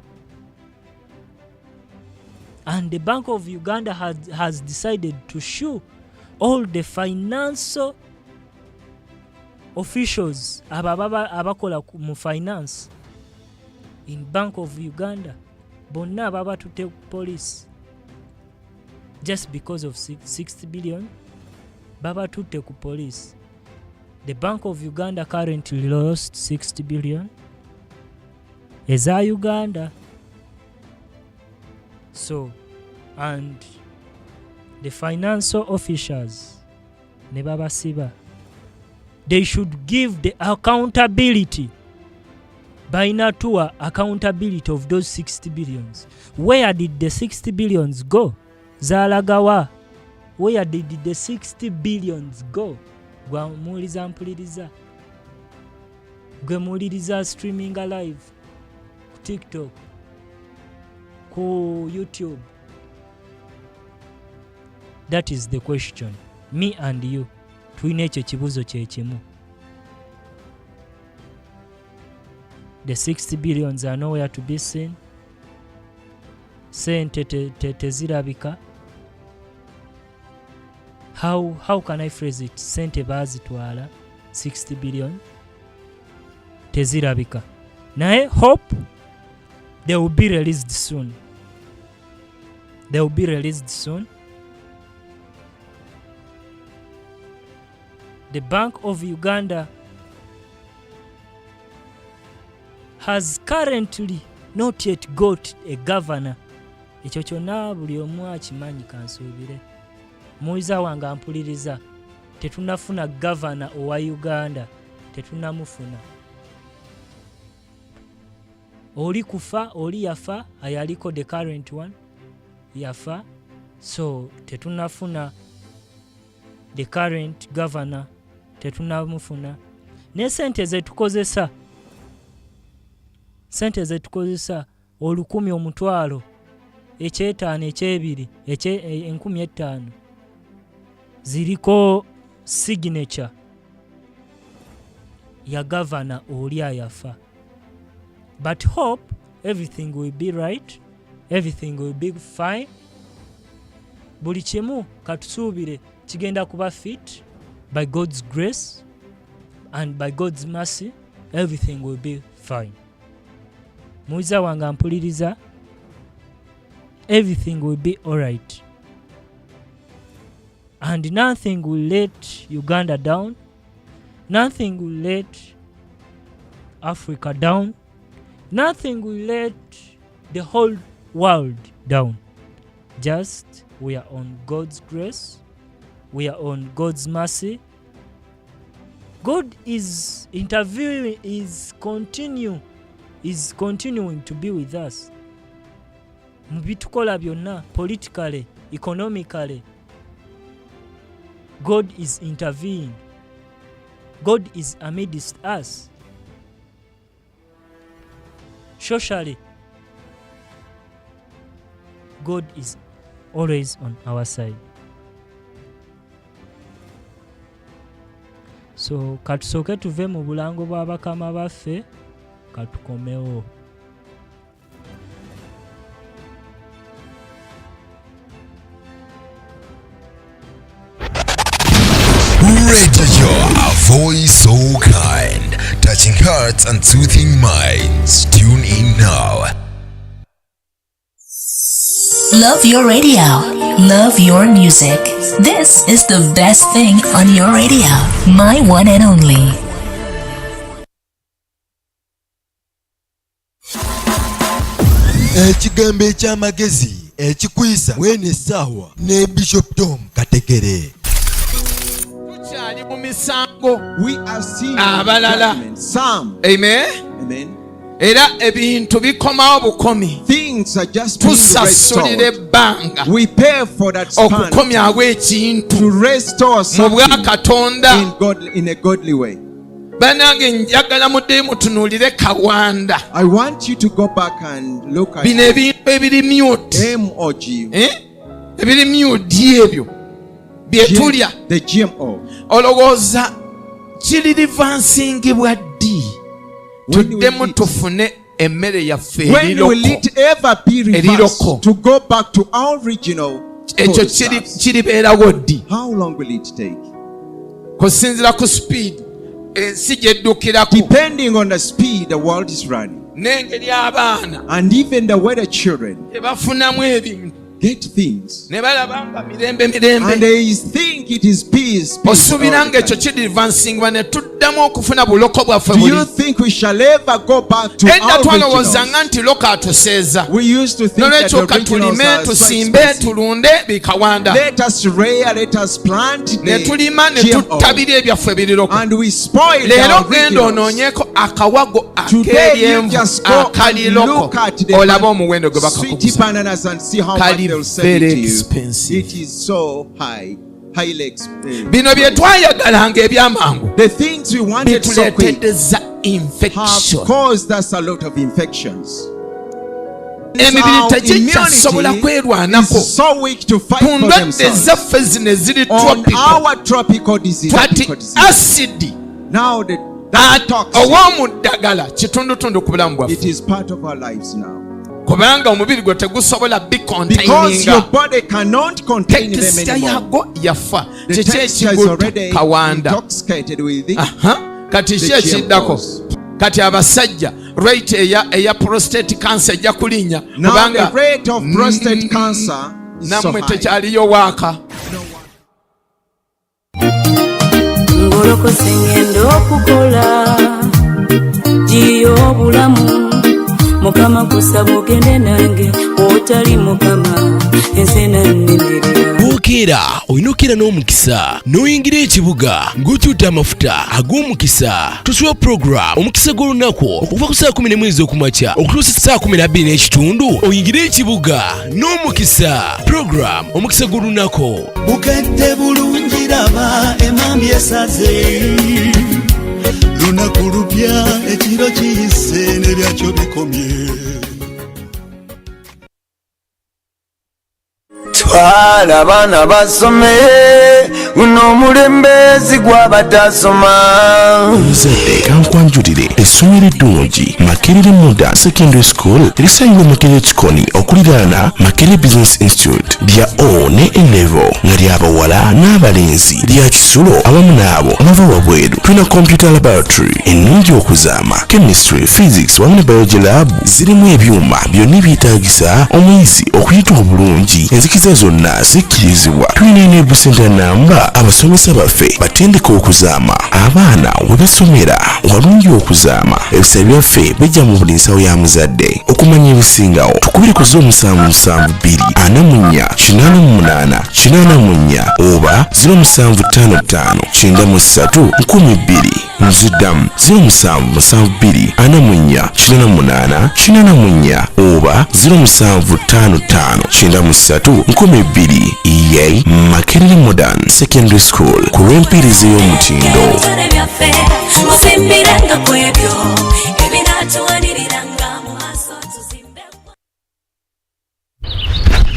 And the Bank of Uganda has decided to sue all the financial officials abakola mu finance in Bank of Uganda bonna babatutte police just because of 60 billion babatutte ku police. The Bank of Uganda currently lost 60 billion eza Uganda. So, and the financial officials ne babasiba, they should give the accountability by nature, accountability of those 60 billions. Where did the 60 billions go? Zalagawa. Where did the 60 billions go? Gwa muliza mpuliriza. Gwe muliriza streaming live ku TikTok, ku YouTube. That is the question. Me and you. Tulina ekyo kibuzo kye kimu. The 60 billions are nowhere to be seen. Sente tezirabika. How can I phrase it? Sente bazitwala 60 billion tezirabika. Naye hope they will be released soon. They will be released soon. The Bank of Uganda has currently not yet got a governor. Ekyo kyonna buli omu akimanyi kansuubire. Muiza wange ampuliriza. Tetunafuna governor owa Uganda. Tetunamufuna. Oli kufa, oli yafa, ayaliko the current one. Yafa. So, tetunafuna the current governor. Tetunamufuna. Ne sente zetukozesa. Sente zetukozesa 10,000 omutwalo. Ekyetaano ekyebiri. Enkumi 5. Ziriko signature ya governor oli ayafa. But hope everything will be right. Everything will be fine. Buli kimu katusuubire kigenda kuba fit by God's grace and by God's mercy. Everything will be fine. Muiza wange ampuliriza. Everything will be alright. And nothing will let Uganda down. Nothing will let Africa down. Nothing will let the whole world down. Just we are on God's grace. We are on God's mercy. God is interviewing, is continuing to be with us. Mubitukola byonna, politically, economically. God is intervening. God is amidst us. Socially, God is always on our side. So, katusoke tuve mu bulango bwa bakama baffe, katukomewo. Radio, a voice so kind, touching hearts and soothing minds. Tune in now. Love your radio. Love your music. This is the best thing on your radio. My one and only. Ekigambo eky'amagezi ekikwisa wene essaawa ne Bishop Tom Katekere. We are seeing abalala. Amen. Era ebintu bikomawo bukomi. Things are just being restored. We pay for that span to restore something in a godly way. I want you to go back and look at M-O-G. The GMO. Olowooza kiririvansingibwa ddi tuddemu tufune emmere yaffe when will it ever be reversed to go back to our original? Ekyo kiribeerawo ddi? How long will it take? Kusinziira ku speed ensi gyeddukirako, depending on the speed the world is running, n'engeri abaana and even the way the children tebafunamu ebintu get things, ne balaba nga mirembe and they think it is peace. Osuubira ng'ekyo kidvancingibwa ne tuddamu okufuna buloko bwaffe Do buli. you think we shall ever go back to Edda our twalowoozanga nti loka atuseeza. We used to think that Nolwekyo the originals katulime are so tusimbe expensive. tulunde bikawanda. Let us rear, let us plant Ne the tulima ne GMO, tutabira ebyaffe ebiroko. and we spoil Leero our genda originals. onoonyeeko akawago Today you ak'eryenvu just go and akaliroko, look at the olabe omuwendo gwe sweet bakakuguza. bananas and see how much Kali they'll sell it very to you. expensive. It is so highly expensive. Bino bye twayagalanga ebyamangu The things we wanted so quick bituleetedeza have infection. caused us a lot of infections. Emibiri Our tegikyasobola immunity kwerwanako is so weak to fight ku for ndwadde themselves. zaffe zino eziri On tropical. our tropical disease, Twati acid now that toxin, ow'omu ddagala kitundutundu ku bulamu bwaffe, it is part of our lives now. kubanga omubiri gwe tegusobola Because your bikontaininga. body cannot contain them Texture anymore. yago yafa. The Kiki texture is ekigutta already kawanda. intoxicated with it. Kati ki ekiddako? Kati abasajja rate eya prostate cancer ejja kulinnya Now kubanga the rate of prostate cancer is so nammwe high. tekyaliyo waaka. ngolokose ngenda okukola giyo obulamu mukama kusaba ogende nange otali mukama ensena nnemerera. bw'okeera olina okukeera n'omukisa n'oyingira ekibuga ng'okyutta amafuta ag'omukisa. tusiwa program omukisa gw'olunaku okuva ku saa 11 ez'okumakya okutuusa saa 12 n'ekitundu. oyingire ekibuga n'omukisa. program omukisa gw'olunaku. bukedde bulungi raba emambi esaze lunaku lupya ekiro kiyise n'ebyakyo bikomye. twala abaana basome guno omulembezi gw'abatasoma. omuzadde kankwanjulire essomero eddungi Makerere Modern Secondary School erisangibwa Makerere Kikoni okuliraana Makerere Business Institute lya O ne A-level nga ly'abawala n'abalenzi lya kisulo awamu n'abo abava wabweru. tulina computer laboratory ennungi okuzaama, chemistry, physics wamu ne biology lab zirimu ebyuma byonna ebyetaagisa omuyizi okuyita obulungi. enzikiza zonna zikkirizibwa. tulina enable center namba abasomesa baffe batendeka okuzaama abaana we basomera walungi okuzaama. ebisale byaffe bijja mu buli nsawo ya muzadde. okumanya ebisingawo tukubire ku 0772 oba 0755931200. nziddamu 0772 oba 0755931200. EA Makerere Modern Secondary School ku lw'empirizi y'omutindo. musimbiranga kwebyo ebinatuwaniriranga mu maaso tuzimbe.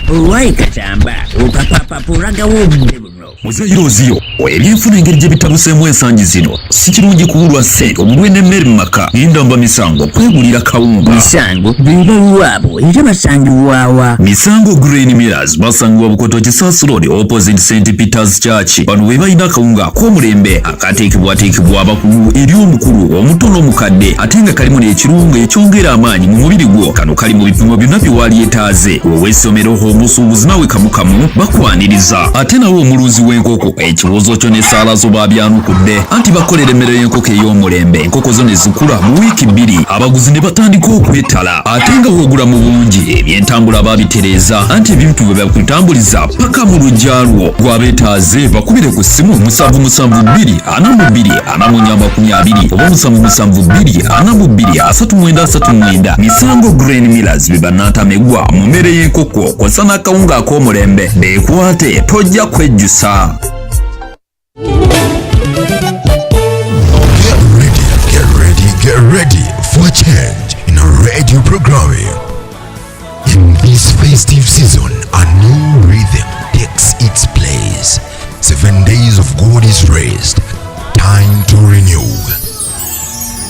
Olwayi Katamba okapapapulagawo obudde buno. muzayirooziyo ebyenfuna engeri gye bitabuseemu ensangi zino si kirungi kuwulwa ssente omulwe n'emmere mu maka n'endamba misango kwegulira kawunga. misango bibaluwaabo era basangibwawa. misango grain millers basangibwa bukoto Kisaasi Road opposite St Peter's Church. bano be balina akawunga ak'omulembe akateekebwateekebwa abakugu eri omukulu omuto n'omukadde ate nga kalimu n'ekirungo ekyongera amaanyi mu mubiri gwo. kano kali mu bipimo byonna bye walyetaaze. w'essomero omusuubuzi nawe kamukamu bakwaniriza. ate nawe omulunzi w'enkoko ekibuuzo kyo n'essaala zo baabyanukudde anti bakolera emmere y'enkoko ey'omulembe. enkoko zo ne zikula mu wiiki 2 abaguzi ne batandika okwetala. ate nga woogula mu bungi ebyentambula baabitereeza anti ebintu bwe bakutambuliza paka mu luggya lwo. gwabeetaaze bakubire ku ssimu 772442 oba 7724423939. misango grain millers be bannantamegwa mu mmere y'enkoko kw'ossa n'akawunga ak'omulembe. beekwate tojja kwejjusa. Get ready for a change in our radio programming. In this festive season, a new rhythm takes its place. 7 days of God's rest, time to renew.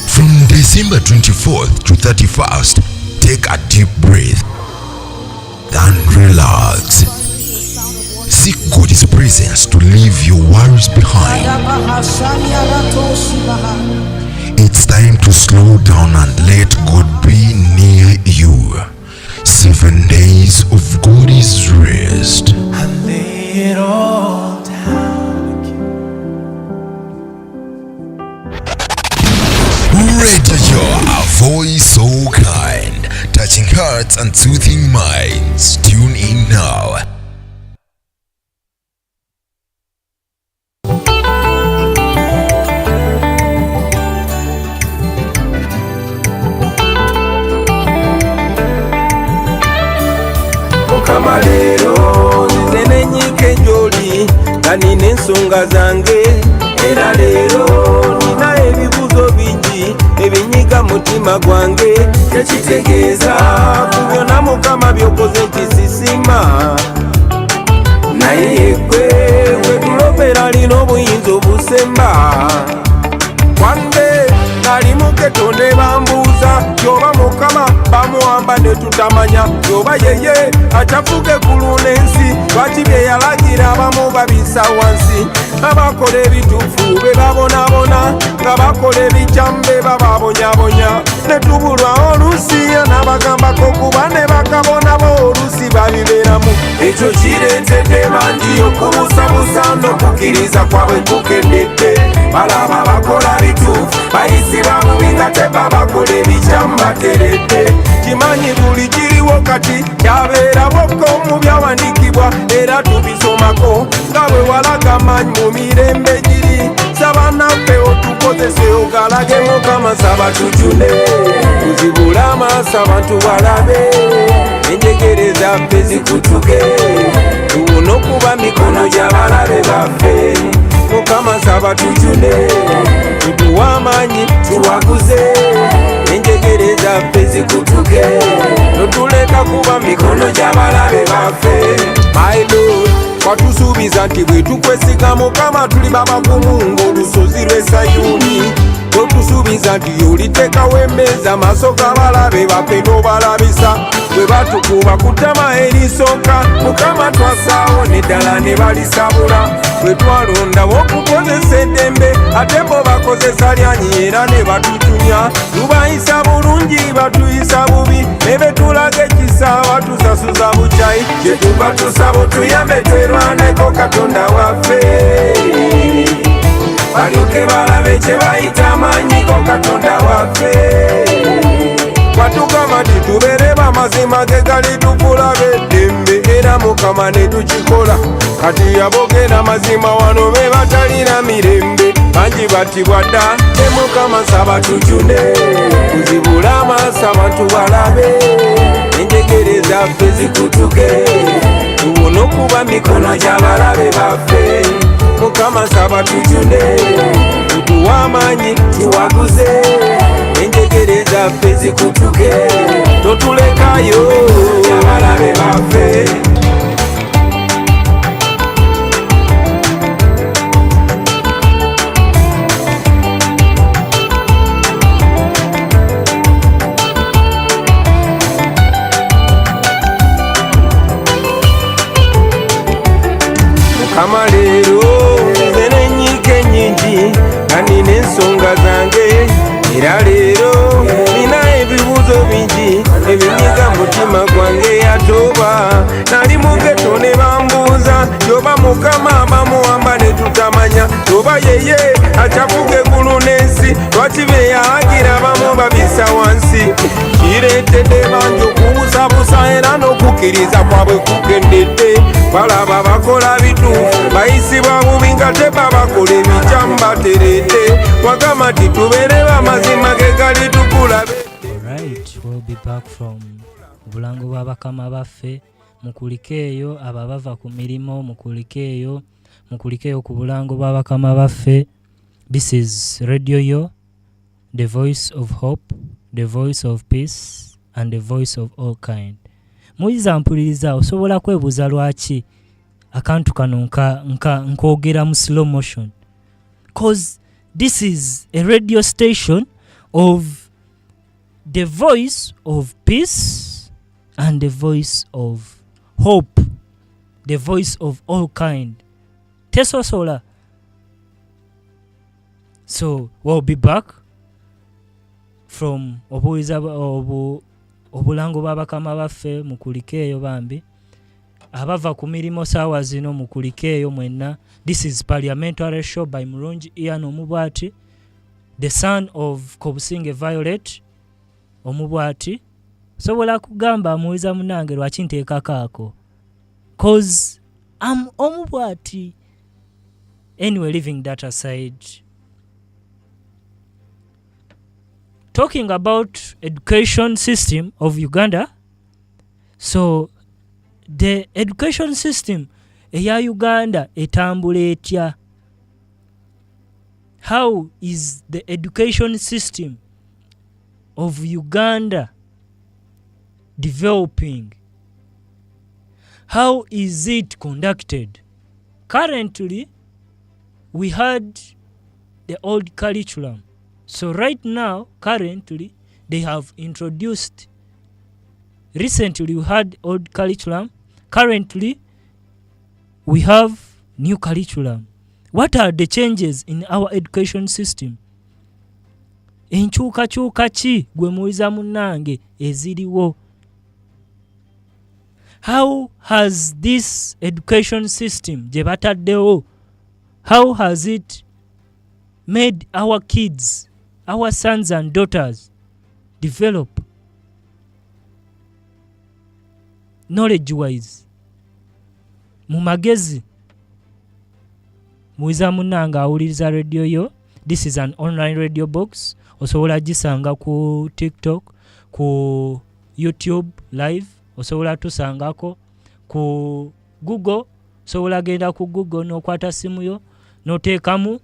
From December 24th to 31st, take a deep breath and relax. Seek God's presence to leave your worries behind. kind. It's time to slow down and let God be near you. 7 days of God's rest. And lay it all down. Radio, a voice so kind, touching hearts and soothing minds. Tune in now. Mukama leero nze nenyike gy'oli nga nina ensonga zange era leero nina ebibuzo bingi ebinyiga mutima gwange tekitegeeza ku byonna Mukama by'okoze nti sisima naye yegwe wetulopera alina obuyinza obusemba kwange nali muketonde bambuuza yoba Mukama bamuwamba ne tutamanya yoba yeye acafuge eggulu n'ensi lwaki bye yalagira abamu babisa wansi abakola ebituufu be babonabona nga bakola ebikyamu be bababonyabonya ne tubulwa oluusi n'abagambako kuba ne bakabonabo oluusi babibeeramu ekyo kireetedde bangi okubusabusa n'okukkiriza kwabwe kukendedde balaba bakola bituufu bayisi babubi nga tebabakola ebikyamu bateredde kimanyi buli kiriwo kati kyabeera bokka mu byawandiikibwa era tubisomako nga bwe walaga maanyi mu mirembe giri saba naffe otukozese ogalage Mukama saba tujune tuzibule amaaso abantu balabe enjegere zaffe zikutuke tubone okuba mikono gy'abalabe baffe Mukama saba tujune tuduwe amaanyi tuwaguze enjegere zaffe zikutuke totuleka kuba mikono gy'abalabe baffe my Lord watusuubiza nti bwe tukwesiga Mukama tuli babagumu ng'olusozi lw'e Sayuni totusuubiza nti oliteekawo emmeeza amaaso g'abalabe baffe n'obalabisa bwe batukuba ku ttama erisooka Mukama twasaawo neddala ne balisabula bwe twalondawo okukozesa eddembe ate bo bakozesa lyanyi era ne batutumya tubayisa bulungi batuyisa bubi ne betulaga ekisa batusasuza bukyayi kye tuba tusaba otuyambe twerwaneko Katonda waffe balyoke balabe kye bayita amaanyiko Katonda waffe watugamba nti tubeere bamazima ge gali tukulabe eddembe era Mukama ne tukikola kati abogera mazima wano be batalina mirembe bangi batibwa dda ne Mukama saba tujune tuzibule amaaso abantu balabe enjegere zaffe zikutuke tubone okuba mikono gy'abalabe baffe Mukama saba tujune tuduwe amaanyi tuwaguze enjegere zaffe zikutuke totulekayo gy'abalabe baffe Mukama leero nze n'enyiike nnyingi nga nina ensonga zange era leero nina ebibuuzo bingi ebinyiga mutima gwange yatoba nali mugeto ne bambuuza yoba Mukama bamuwamba ne tutamanya yoba yeye acafuga eggulu n'ensi lwaki bye yalagira abamu babisa wansi kireetedde bangi okubusabusa era n'okukkiriza kwabwe kukendedde balaba bakola bituufu bayisibwa bubi nga tebabakola ebikyamu bateredde wagamba nti tubeere bamazima ge gali tukulabe. Alright, we'll be back from bulango bwa bakama baffe mukulike eyo aba bava ku mirimo mukulike eyo ku bulango bwa bakama baffe. This is Radio Yo, the voice of hope, the voice of peace and the voice of all kind. Muyiza mpuliriza osobola kwebuuza lwaki akantu kano nkoogera mu slow motion, cause this is a radio station of the voice of peace and the voice of hope, the voice of all kind. Tesosola So we'll be back from obulango babakama baffe mukulikeeyo bambi abava ku mirimo saawa zino mukulikeeyo mwenna. This is Parliamentary Show by Mulungi Ian Omubwati, the son of Kobusinge Violet Omubwati. Sobola kugamba muwiza munange lwaki nteekako ako, cause I'm Omubwati. Anyway, leaving that aside, talking about education system of Uganda. So the education system eya Uganda etambula etya? How is the education system of Uganda developing? How is it conducted? Currently, we had the old curriculum. So right now, currently, they have introduced, recently we had old curriculum, currently we have new curriculum. What are the changes in our education system? Enkyukakyuka ki gwe muwiza munnange eziriwo? How has this education system gye bataddewo, how has it made our kids, our sons and daughters develop knowledge wise? Mu magezi muwiza munnange awuliriza radio yo. This is an online radio box. Osobola gisanga ku TikTok, ku YouTube live, osobola tusangako ku Google. Osobola genda ku Google n'okwata simu yo n'oteekamu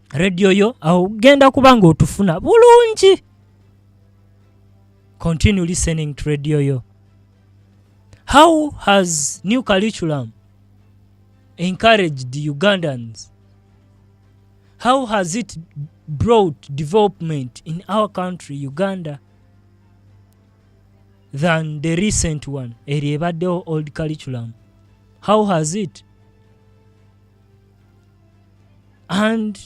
radio yo, awo genda kubanga otufuna bulungi. Continue listening to radio yo. How has new curriculum encouraged the Ugandans? How has it brought development in our country, Uganda, than the recent one, eribaddeho old curriculum? How has it? And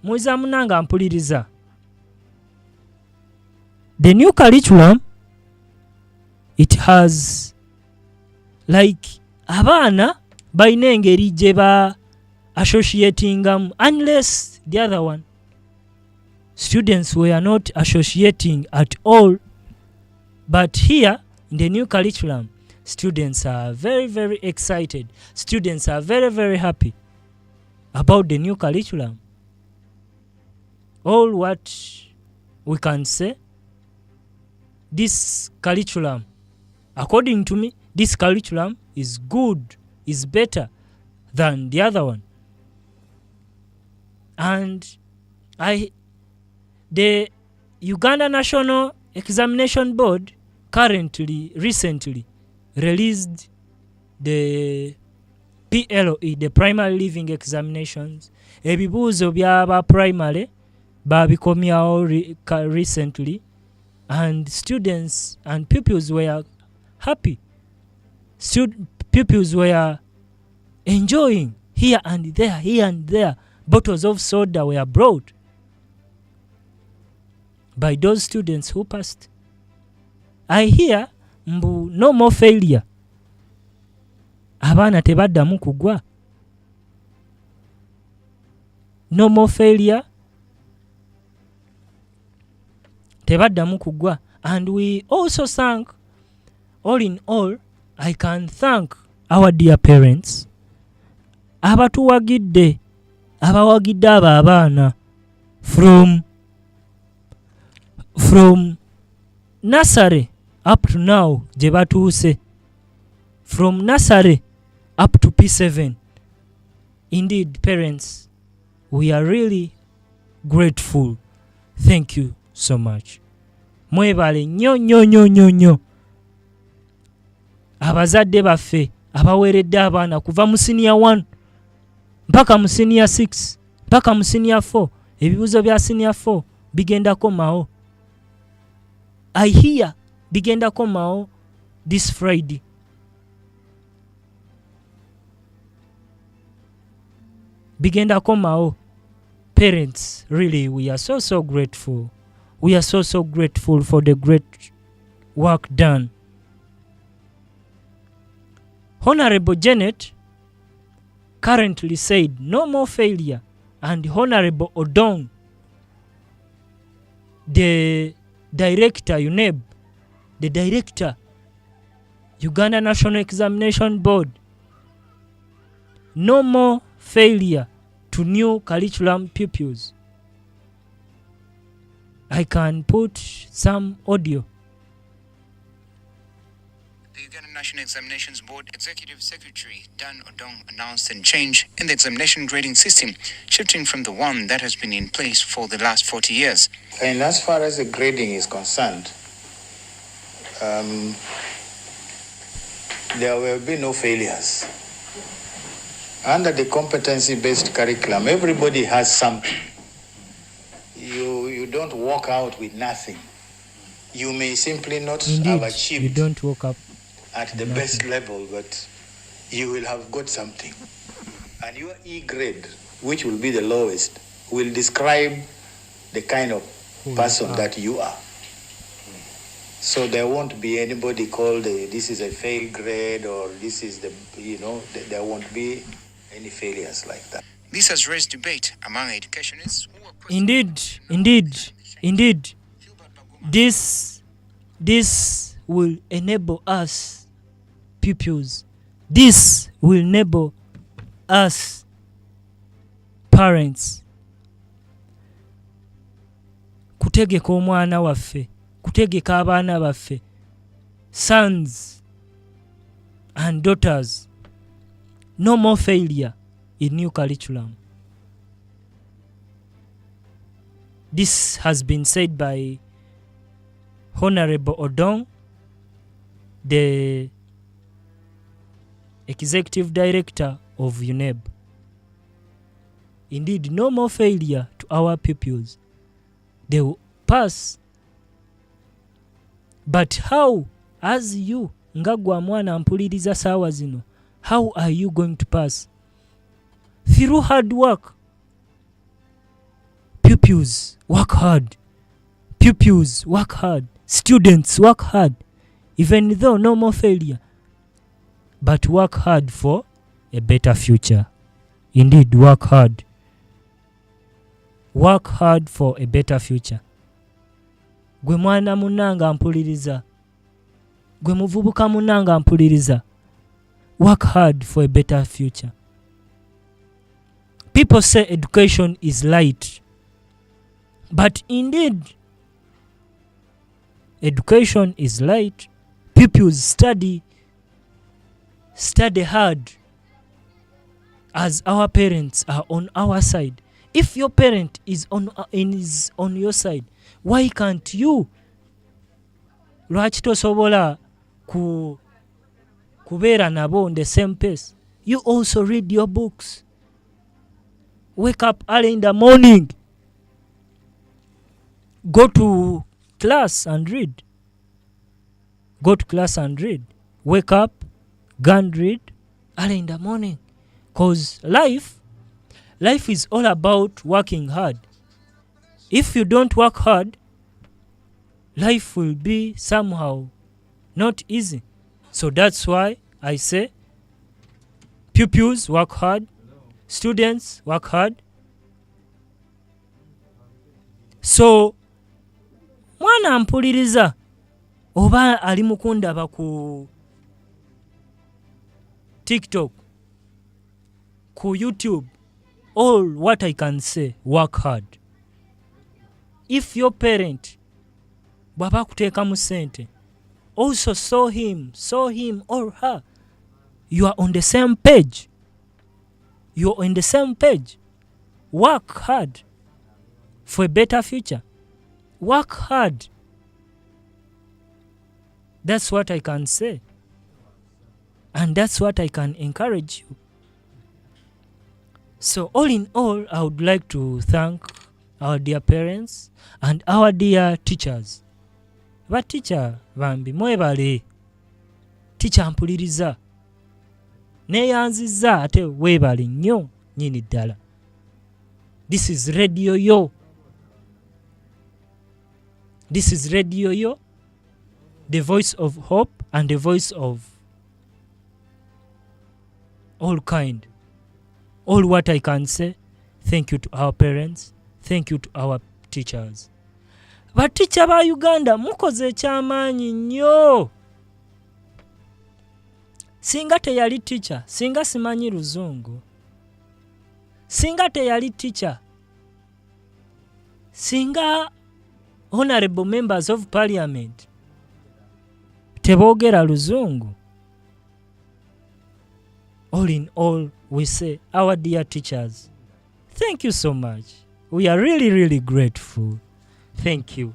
muwiza munanga mpuliriza, the new curriculum, it has like abaana balina engeri gye ba associating unless the other one students were not associating at all. But here in the new curriculum, students are very, very excited. Students are very, very happy about the new curriculum. All what we can say, this curriculum, according to me, this curriculum is good, is better than the other one. And the Uganda National Examination Board recently released the PLE, the primary living examinations. Ebibuuzo byaba primary babikomyawo recently, and students and pupils were happy. Pupils were enjoying here and there. Bottles of soda were brought by those students who passed. I hear mbu no more failure. Abaana tebaddamu kugwa. No more failure. Tebaddamu kugwa. And we also thank, all in all, I can thank our dear parents. Abawagidde abo abaana from nursery up to now gye batuuse, from nursery up to P7. Indeed, parents, we are really grateful. Thank you so much. Mwebale nnyo abazadde baffe abaweredde abaana kuva mu senior 1 mpaka mu senior 6 mpaka mu senior 4. Ebibuuzo bya senior 4 bigenda komawo. I hear bigenda komawo this Friday. Bigenda komawo. parents, really, we are so grateful. We are so grateful for the great work done. Honorable Janet currently said no more failure, and Honorable Odong, the director, UNEB, the director, Uganda National Examination Board, no more failure to new curriculum pupils. I can put some audio. The Uganda National Examinations Board Executive Secretary Dan Odong announced a change in the examination grading system, shifting from the one that has been in place for the last 40 years. And as far as the grading is concerned, there will be no failures. Under the competency-based curriculum, everybody has something. You don't walk out with nothing. You may simply not have achieved you don't walk up at the best level, but you will have got something. And your E grade, which will be the lowest, will describe the kind of person that you are. So there won't be anybody called this is a fail grade or this is the, there won't be any failures like that. This has raised debate among educationists who are Indeed. This will enable us pupils. This will enable us parents kutegeka omwana waffe, kutegeka abaana baffe, sons and daughters. No more failure in new curriculum. This has been said by Honorable Odong, the Executive Director of UNEB. Indeed, no more failure to our pupils. They will pass. But how, as you, ngagwa mwana mpuliriza sawa zino, how are you going to pass? Through hard work. Pupils work hard. Pupils work hard. Students work hard. Even though no more failure. But work hard for a better future. Indeed, work hard. Work hard for a better future. Gwe mwana munanga mpuliriza. Gwe muvubuka munanga mpuliriza. Work hard for a better future. People say education is light. But indeed, education is light. Pupils study hard as our parents are on our side. If your parent is on your side, why can't you? Lwaki tosobola kubeera nabo on the same pace? You also read your books. Wake up early in the morning. Go to class and read. Go to class and read. Wake up, go and read early in the morning. Because life is all about working hard. If you don't work hard, life will be somehow not easy. So that's why I say pupils work hard, students work hard. So mwana mpuliriza oba ali mukundaba ku TikTok, ku YouTube, all what I can say, work hard. If your parent bwaba kuteeka mu sente, also saw him or her, you are on the same page. You're on the same page. Work hard for a better future. Work hard. That's what I can say. And that's what I can encourage you. So all in all, I would like to thank our dear parents and our dear teachers. Ba teacher bambi mwebale. Teacher mpuliriza. Neyanziza ate webale nnyo nyini ddala. This is Radio Yo. This is Radio Yo, the voice of hope and the voice of all kind. All what I can say, thank you to our parents, thank you to our teachers. But teacher ba Uganda, mukoze ekyamaanyi nnyo. Singa teyali teacher, singa simanyi Luzungu. Singa teyali teacher, singa honorable members of parliament teboogera Luzungu. All in all, we say, our dear teachers, thank you so much. We are really, really grateful. Thank you.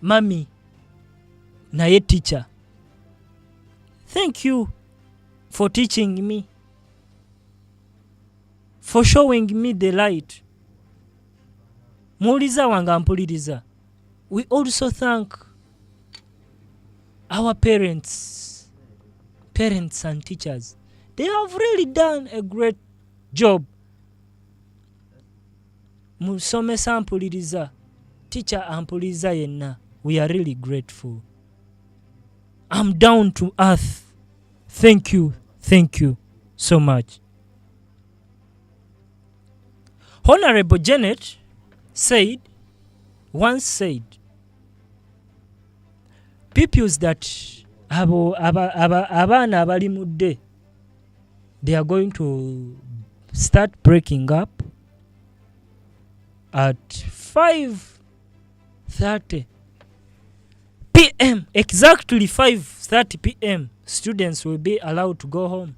Mami, naye teacher, thank you for teaching me, for showing me the light. Muliza wanga mpuliriza. We also thank our parents and teachers. They have really done a great job. Musomesa ampuliriza, teacher ampuliriza yenna. We are really grateful. I'm down to earth. Thank you so much. Honorable Janet once said, pupils that abana abali mudde, they are going to start breaking up at 5:30 p.m. Exactly 5:30 p.m. Students will be allowed to go home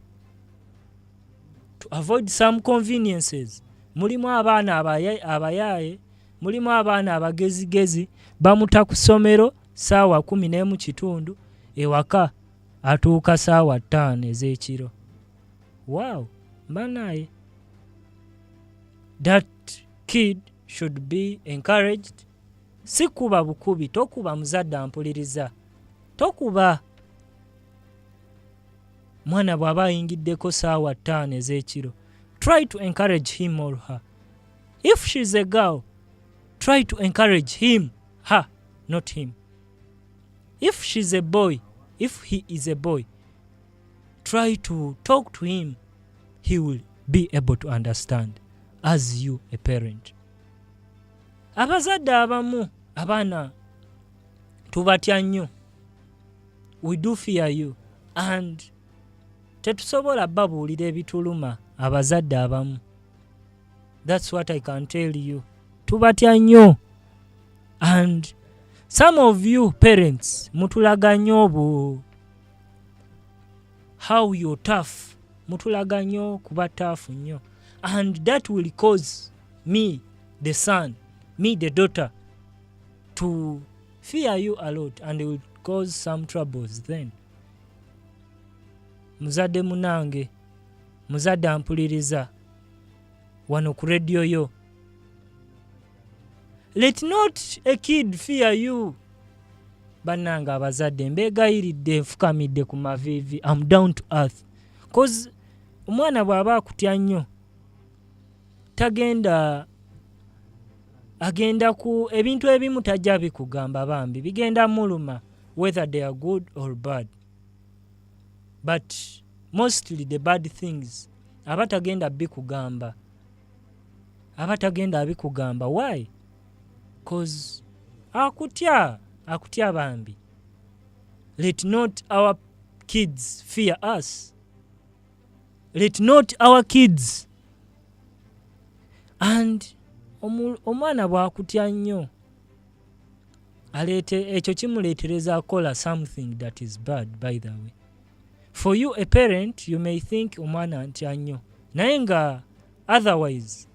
to avoid some conveniences. Mulimu abaana abayaaye, mulimu abaana abagezigezi, bamuta ku ssomero saawa 11:00 ewaka atuuka saawa 5 ez'ekiro. Wow, banaye. That kid should be encouraged. Si kuba bukubi, tokuba muzadde ampuliriza. Tokuba. Mwana bw'aba ayingiddeko saawa 5 ez'ekiro. Try to encourage him or her. If she's a girl, try to encourage him, her, not him. If she's a boy, if he is a boy, try to talk to him. He will be able to understand as you, a parent. Abazadde abamu abaana tubatya nnyo. We do fear you, and tetusobola babuulira ebituluma abazadde abamu. That's what I can tell you. Tubatya nnyo. And some of you parents mutulaga nnyo how you're tough. Mutulaga nnyo kuba tough nnyo. And that will cause me, the son, me, the daughter, to fear you a lot, and it will cause some troubles then. Muzadde munange, muzadde ampuliriza wano ku Radio Yo. Let not a kid fear you. Bannanga abazadde mbegayiridde nfukamidde ku mavivi. I'm down to earth. Cause omwana bw'aba akutya nnyo, agenda ku ebintu ebimu tajja bikugamba bambi. Bigenda muluma whether they are good or bad. But mostly the bad things abatagenda bikugamba. Abatagenda bikugamba. Why? Cause akutya bambi. Let not our kids fear us. Let not our kids. And omwana bw'akutya nnyo, ekyo kimuleetereza akola something that is bad, by the way. For you, a parent, you may think omwana antya nnyo, naye nga otherwise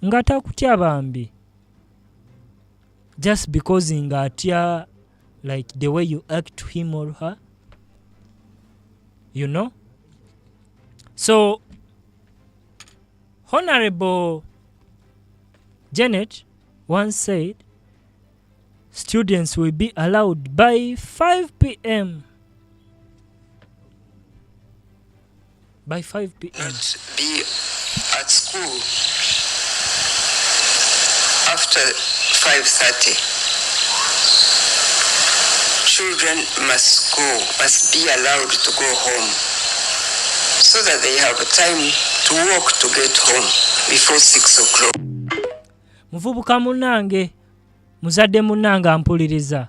nga takutya bambi. Just because nga atya like the way you act to him or her, you know. So Honorable Janet once said, students will be allowed by 5 p.m. By 5 p.m. Not be at school after 5:30. Children must be allowed to go home so that they have time to walk to get home before 6 o'clock. Muvubuka munange, muzadde munange ampuliriza,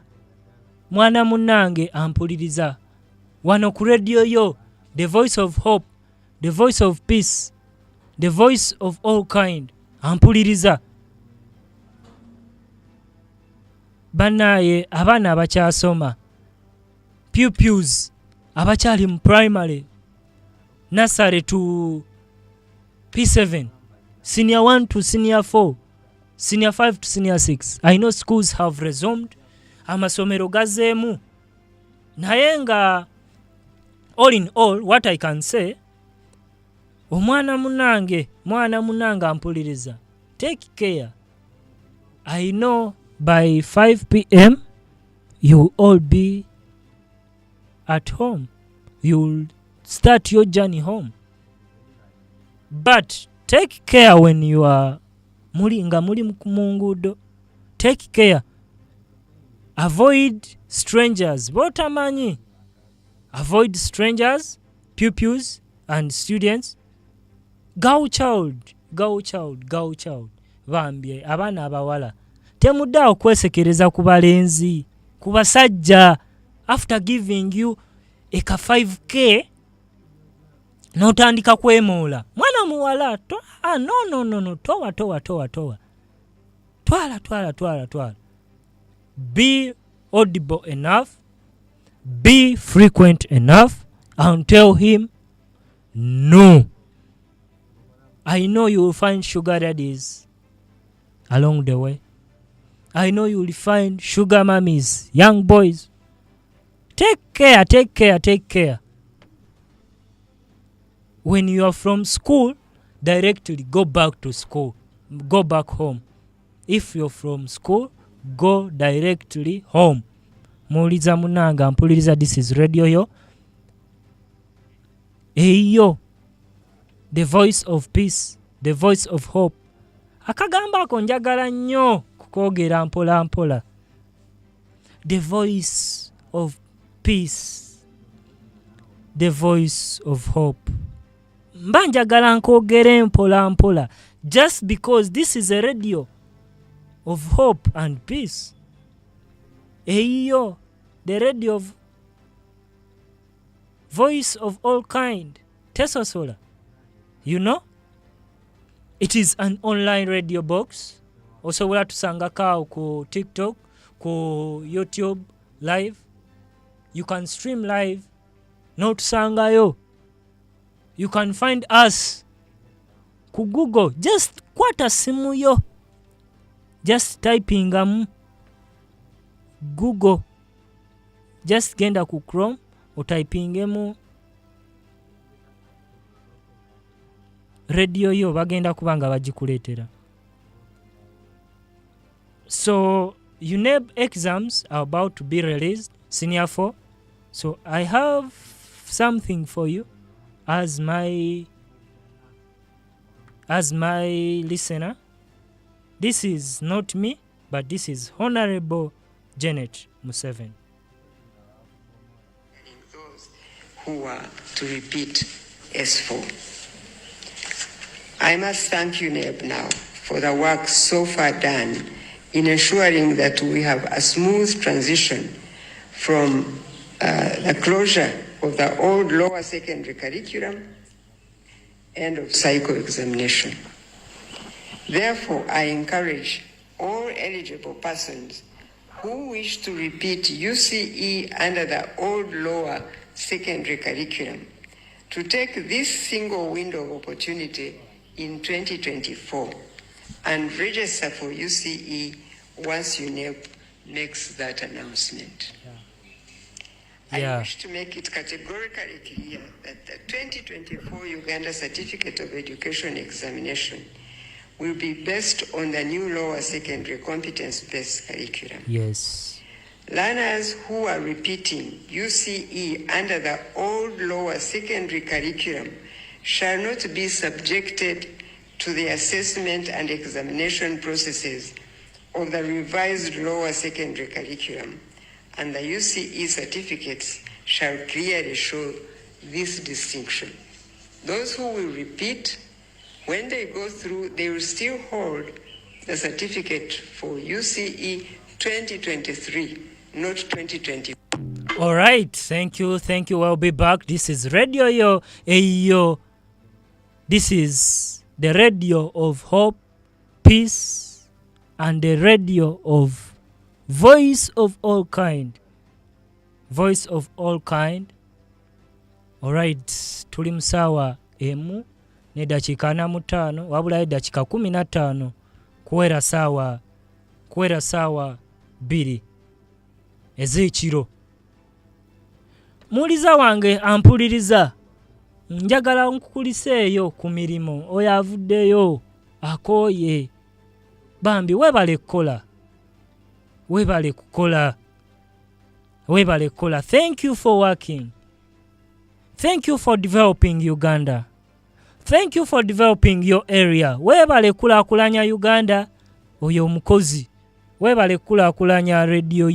mwana munange ampuliriza, wano ku radio yo, the voice of hope, the voice of peace, the voice of all kind, ampuliriza. Banaye abaana abakyasoma, pupils abakyali mu primary, nursery to P7, senior 1 to senior 4, senior 5 to senior 6. I know schools have resumed, amasomero gazeemu, naye nga all in all what I can say, omwana munange ampuliriza, take care. I know by 5 p.m. you will all be at home. You will start your journey home. But take care when you are muli mungudo. Take care. Avoid strangers. Botamanyi. Avoid strangers, pupils and students. Go child. Bambye abana abawala. Temudda okwesekereza ku balenzi, ku basajja. After giving you eka 5k n'otandika kwemoola, mwana muwala no, towa. Twala. Be audible enough, be frequent enough, and tell him no. I know you will find sugar daddies along the way. I know you will find sugar mummies, young boys. Take care. When you are from school, directly go back to school. Go back home. If you're from school, go directly home. Muliza munanga mpuliriza, this is radio yo. Eyo. The voice of peace, the voice of hope. Akagamba ako njagala nnyo kukogera mpola. The voice of peace, the voice of hope. Mba njagala nkogere mpola just because this is a radio of hope and peace. Eyo, the radio of voice of all kind. Tesosola. You know? It is an online radio box. Osobola tusangako ku TikTok, ku YouTube live. You can stream live. No tusangayo. You can find us ku Google. Just kwata simu yo. Just typing Google. Just genda ku Chrome otypingemu radio yo, bagenda kubanga bagikuletera. So UNEB exams are about to be released, senior 4. So I have something for you as my listener. This is not me, but this is Honorable Janet Museveni. Those who are to repeat S4. I must thank UNEB now for the work so far done in ensuring that we have a smooth transition from the closure of the old lower secondary curriculum and of cycle examination. Therefore, I encourage all eligible persons who wish to repeat UCE under the old lower secondary curriculum to take this single window of opportunity in 2024 and register for UCE once UNEP makes that announcement. I wish to make it categorically clear that the 2024 Uganda Certificate of Education examination will be based on the new lower secondary competence-based curriculum. Yes. Learners who are repeating UCE under the old lower secondary curriculum shall not be subjected to the assessment and examination processes of the revised lower secondary curriculum, and the UCE certificates shall clearly show this distinction. Those who will repeat, when they go through, they will still hold the certificate for UCE 2023, not 2020. All right, thank you. I'll be back. This is Radio Yo, Yo. This is the radio of hope, peace, and the radio of voice of all kind. Voice of all kind. All right, tuli musawa emu ne dakika 45 wabula dakika 15 kuwera sawa 2 ez'ekiro. Muliza wange ampuliriza, njagala nkukuliseeyo ku mirimu, oyo avuddeyo akooye. Bambi webale kukola. Thank you for working. Thank you for developing Uganda. Thank you for developing your area. Webale kulaakulanya Uganda, oyo omukozi. Webale kulaakulanya radio,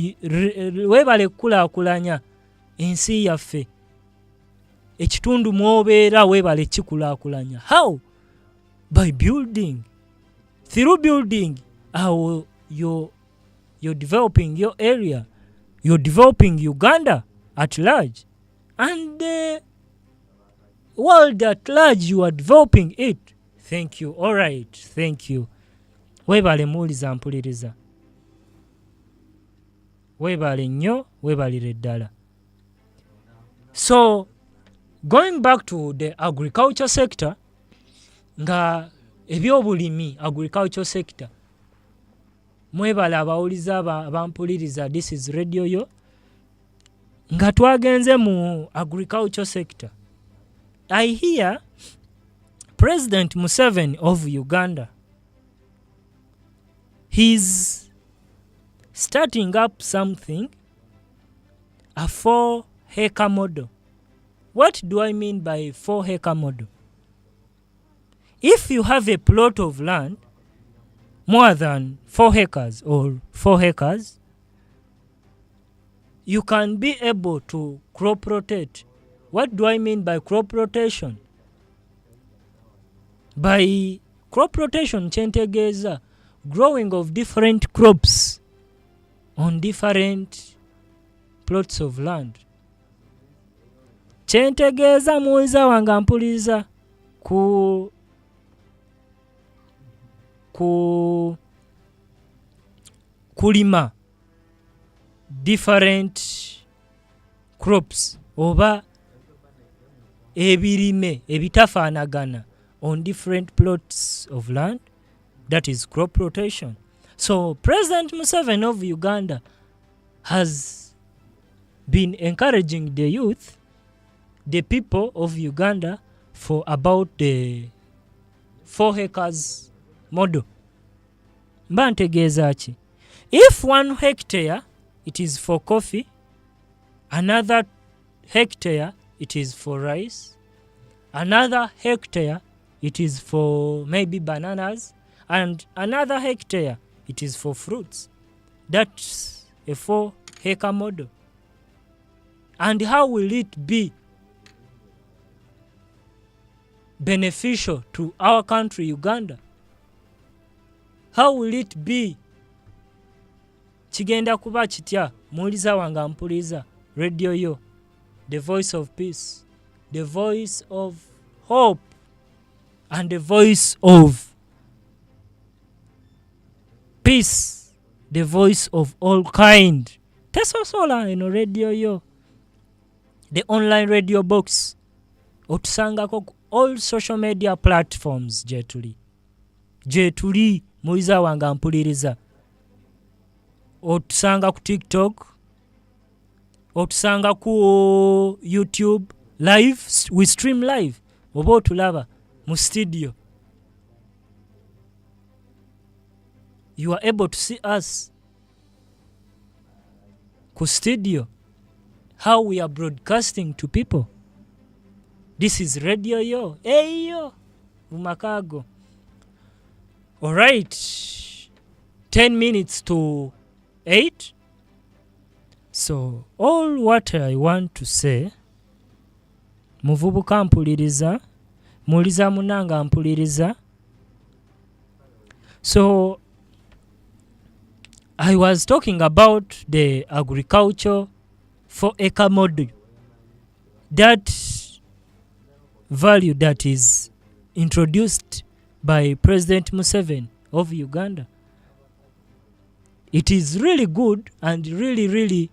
webale kulaakulanya ensi yaffe. Ekitundu mwobeera webale kikulaakulanya. How? By building. Through building, how you're developing your area. You're developing Uganda at large. And the world at large, you are developing it. Thank you. All right. Thank you. Webale muliza mpuliriza. Webale nnyo, webalire ddala. So, going back to the agriculture sector, nga ebyobulimi agriculture sector, mwebale abawuliza abampuliriza, this is Radio Yo. Nga twagenze mu agriculture sector, I hear President Museveni of Uganda, he's starting up something, a 4-acre model. What do I mean by 4-acre model? If you have a plot of land more than 4 acres or 4 acres, you can be able to crop rotate. What do I mean by crop rotation? By crop rotation, kyentegeeza growing of different crops on different plots of land. Kyentegeeza muwiza wange ampuliriza kulima different crops oba ebirime ebitafaanagana on different plots of land. That is crop rotation. So President Museveni of Uganda has been encouraging the youth, the people of Uganda, for about the 4 acres model. Mba ntegeeza ki? If 1 hectare it is for coffee, another hectare it is for rice, another hectare it is for maybe bananas, and another hectare it is for fruits. That's a 4-acre model. And how will it be beneficial to our country, Uganda? How will it be? Kigenda kuba kitya? Muliza wange ampuliriza. Radio Yo, the voice of peace, the voice of hope, and the voice of peace, the voice of all kind. Tesosola eno Radio Yo, the online radio box. Otusangako all social media platforms jetuli muliza wange ampuliriza. Otusanga ku TikTok, otusanga ku YouTube live, we stream live. Oba otulaba mu studio, you are able to see us ku studio, how we are broadcasting to people. This is radio yo. Eyo. Umakago. Alright. 10 minutes to 8. So, all what I want to say, muvubuka mpuliriza, muliza munanga mpuliriza. So, I was talking about the agriculture for acre model. That value that is introduced by President Museveni of Uganda. It is really good and really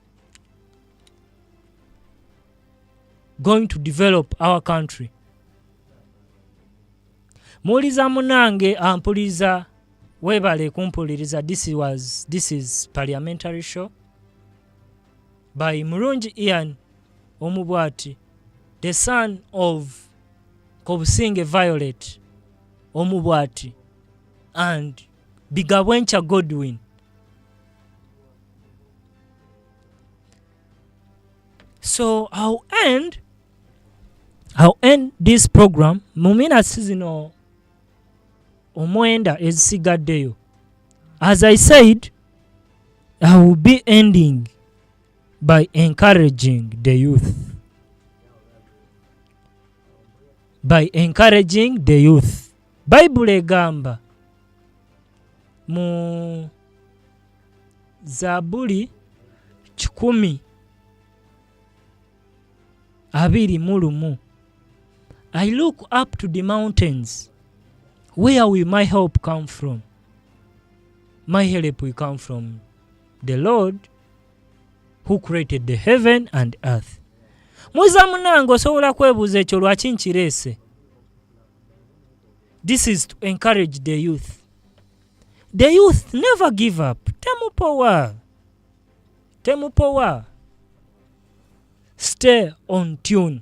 going to develop our country. Muliza munange ampuliza webale kumpuliriza. This is parliamentary show by Mulungi Ian Omubwati, the son of Kobusinge Violet Omubwati and Bigabwencha Godwin. So I'll end this program. Mumina season omwenda ezisigaddeyo. As I said, I will be ending by encouraging the youth. Bible egamba mu Zaburi 10:21. I look up to the mountains. Where will my help come from? My help will come from the Lord who created the heaven and earth. Muza munango osobola kwebuuza ekyo lwaki nkirese. This is to encourage the youth. The youth never give up. Temupowa. Stay on tune.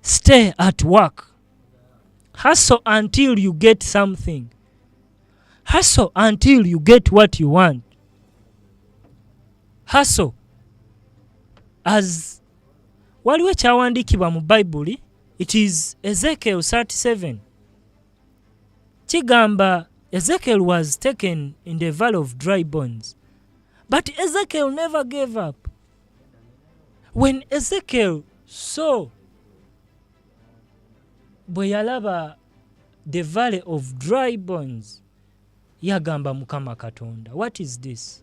Stay at work. Hustle until you get something. Hustle until you get what you want. Hustle. As waliwo kyawandiikibwa mu Bible, it is Ezekiel 37. Kigamba Ezekiel was taken in the valley of dry bones. But Ezekiel never gave up. When Ezekiel saw bwe yalaba the valley of dry bones, yagamba Mukama Katonda, what is this?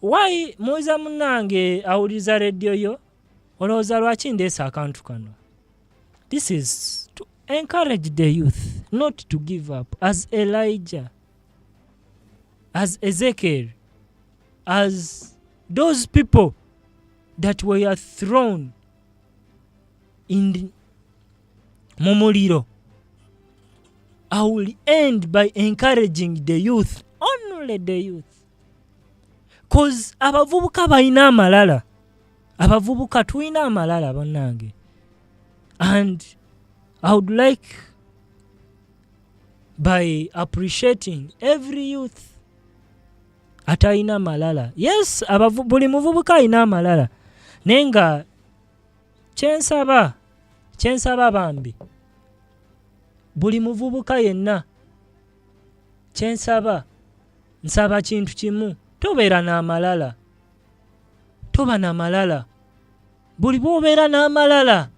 Why muiza munange awuliza radio yo olowooza lwaki ndeesa akantu kano? This is to encourage the youth not to give up, as Elijah, as Ezekiel, as those people that were thrown in Momoliro. I will end by encouraging the youth, only the youth. Cause abavubuka balina amalala. Abavubuka tulina amalala bannange. And I would like, by appreciating every youth atalina malala. Yes, buli muvubuka alina amalala. Nenga kyensaba bambi. Buli muvubuka yenna nsaba kintu kimu. Tobeera n'amalala. Toba n'amalala. Buli bw'obeera n'amalala.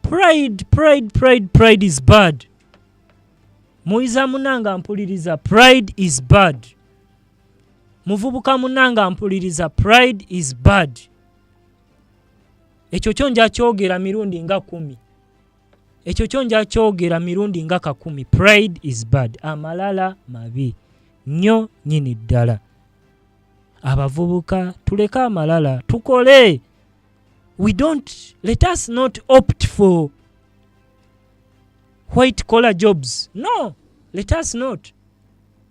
Pride is bad. Muiza munanga mpuliriza, pride is bad. Muvubuka munanga mpuliriza, pride is bad. Ekyo kyonja kyogera mirundi nga 10. Ekyo kyonja kyogera mirundi nga 10. Pride is bad. Amalala mabi nnyo nyini ddala. Abavubuka tuleka amalala tukole. Let us not opt for white collar jobs. No, let us not.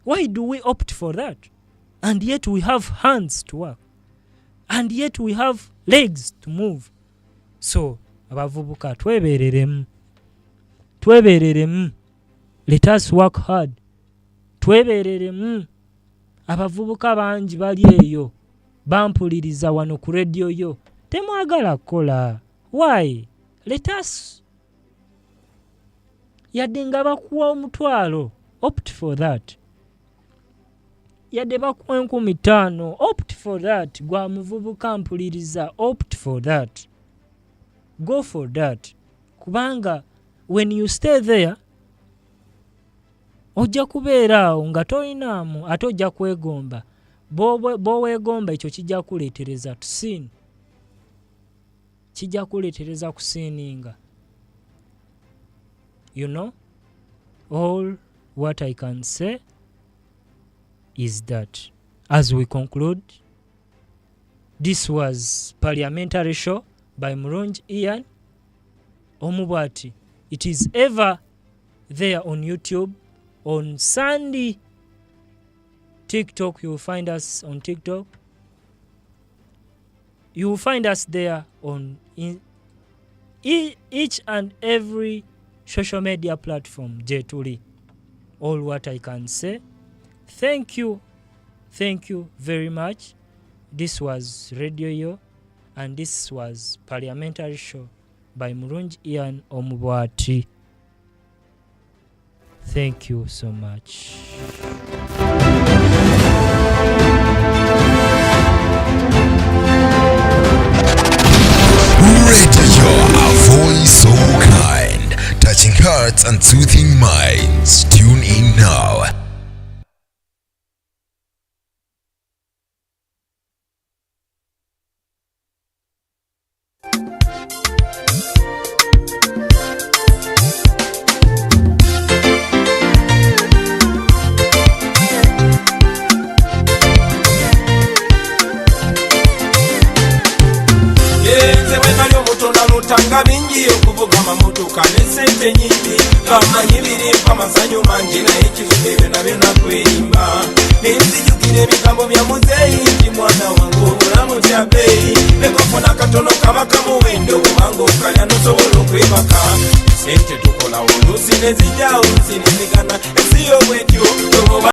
Why do we opt for that? And yet we have hands to work. And yet we have legs to move. So, abavubuka twebereremu. Let us work hard. Twebereremu. Abavubuka bangi bali eyo bampuliriza wano ku radio yo. temwagala kukola. Why? Let us yadde nga bakuwa omutwalo, opt for that. Yadde bakuwa 5,000, opt for that. Gwa muvubuka mpuliriza, opt for that. Go for that. Kubanga when you stay there ojja kubeera awo nga toyinaamu ate ojja kwegomba. Bw'oweegomba ekyo kijja kuleetereza tusiini. Kijja kuleetereza kusiininga. You know, all what I can say is that as we conclude, this was Parliamentary Show by Mulungi Ian Omubwati. It is ever there on YouTube, on Sunday TikTok. You will find us on TikTok. You will find us there on each and every social media platform. Jetuli. All what I can say. Thank you very much. This was Radio Yo, and this was Parliamentary Show by Mulungi Ian Omubwati. Thank you so much. Radio, a voice so kind, touching hearts and soothing minds. Tune in now. Tanga bingi okuvuga mamotoka n'essente nyingi bamanyi birimpa amasanyu mangi naye ekivudde byonna byonna kweyimba nenzijukira ebigambo bya muzeeyi nti mwana wange obulamu tya bbeeyi nekofuna katono kaba kamuwendo kubanga okalya nosobola okwebaka sente tukola oluusi nezijjawo nsi nezigana esiyo bwetyo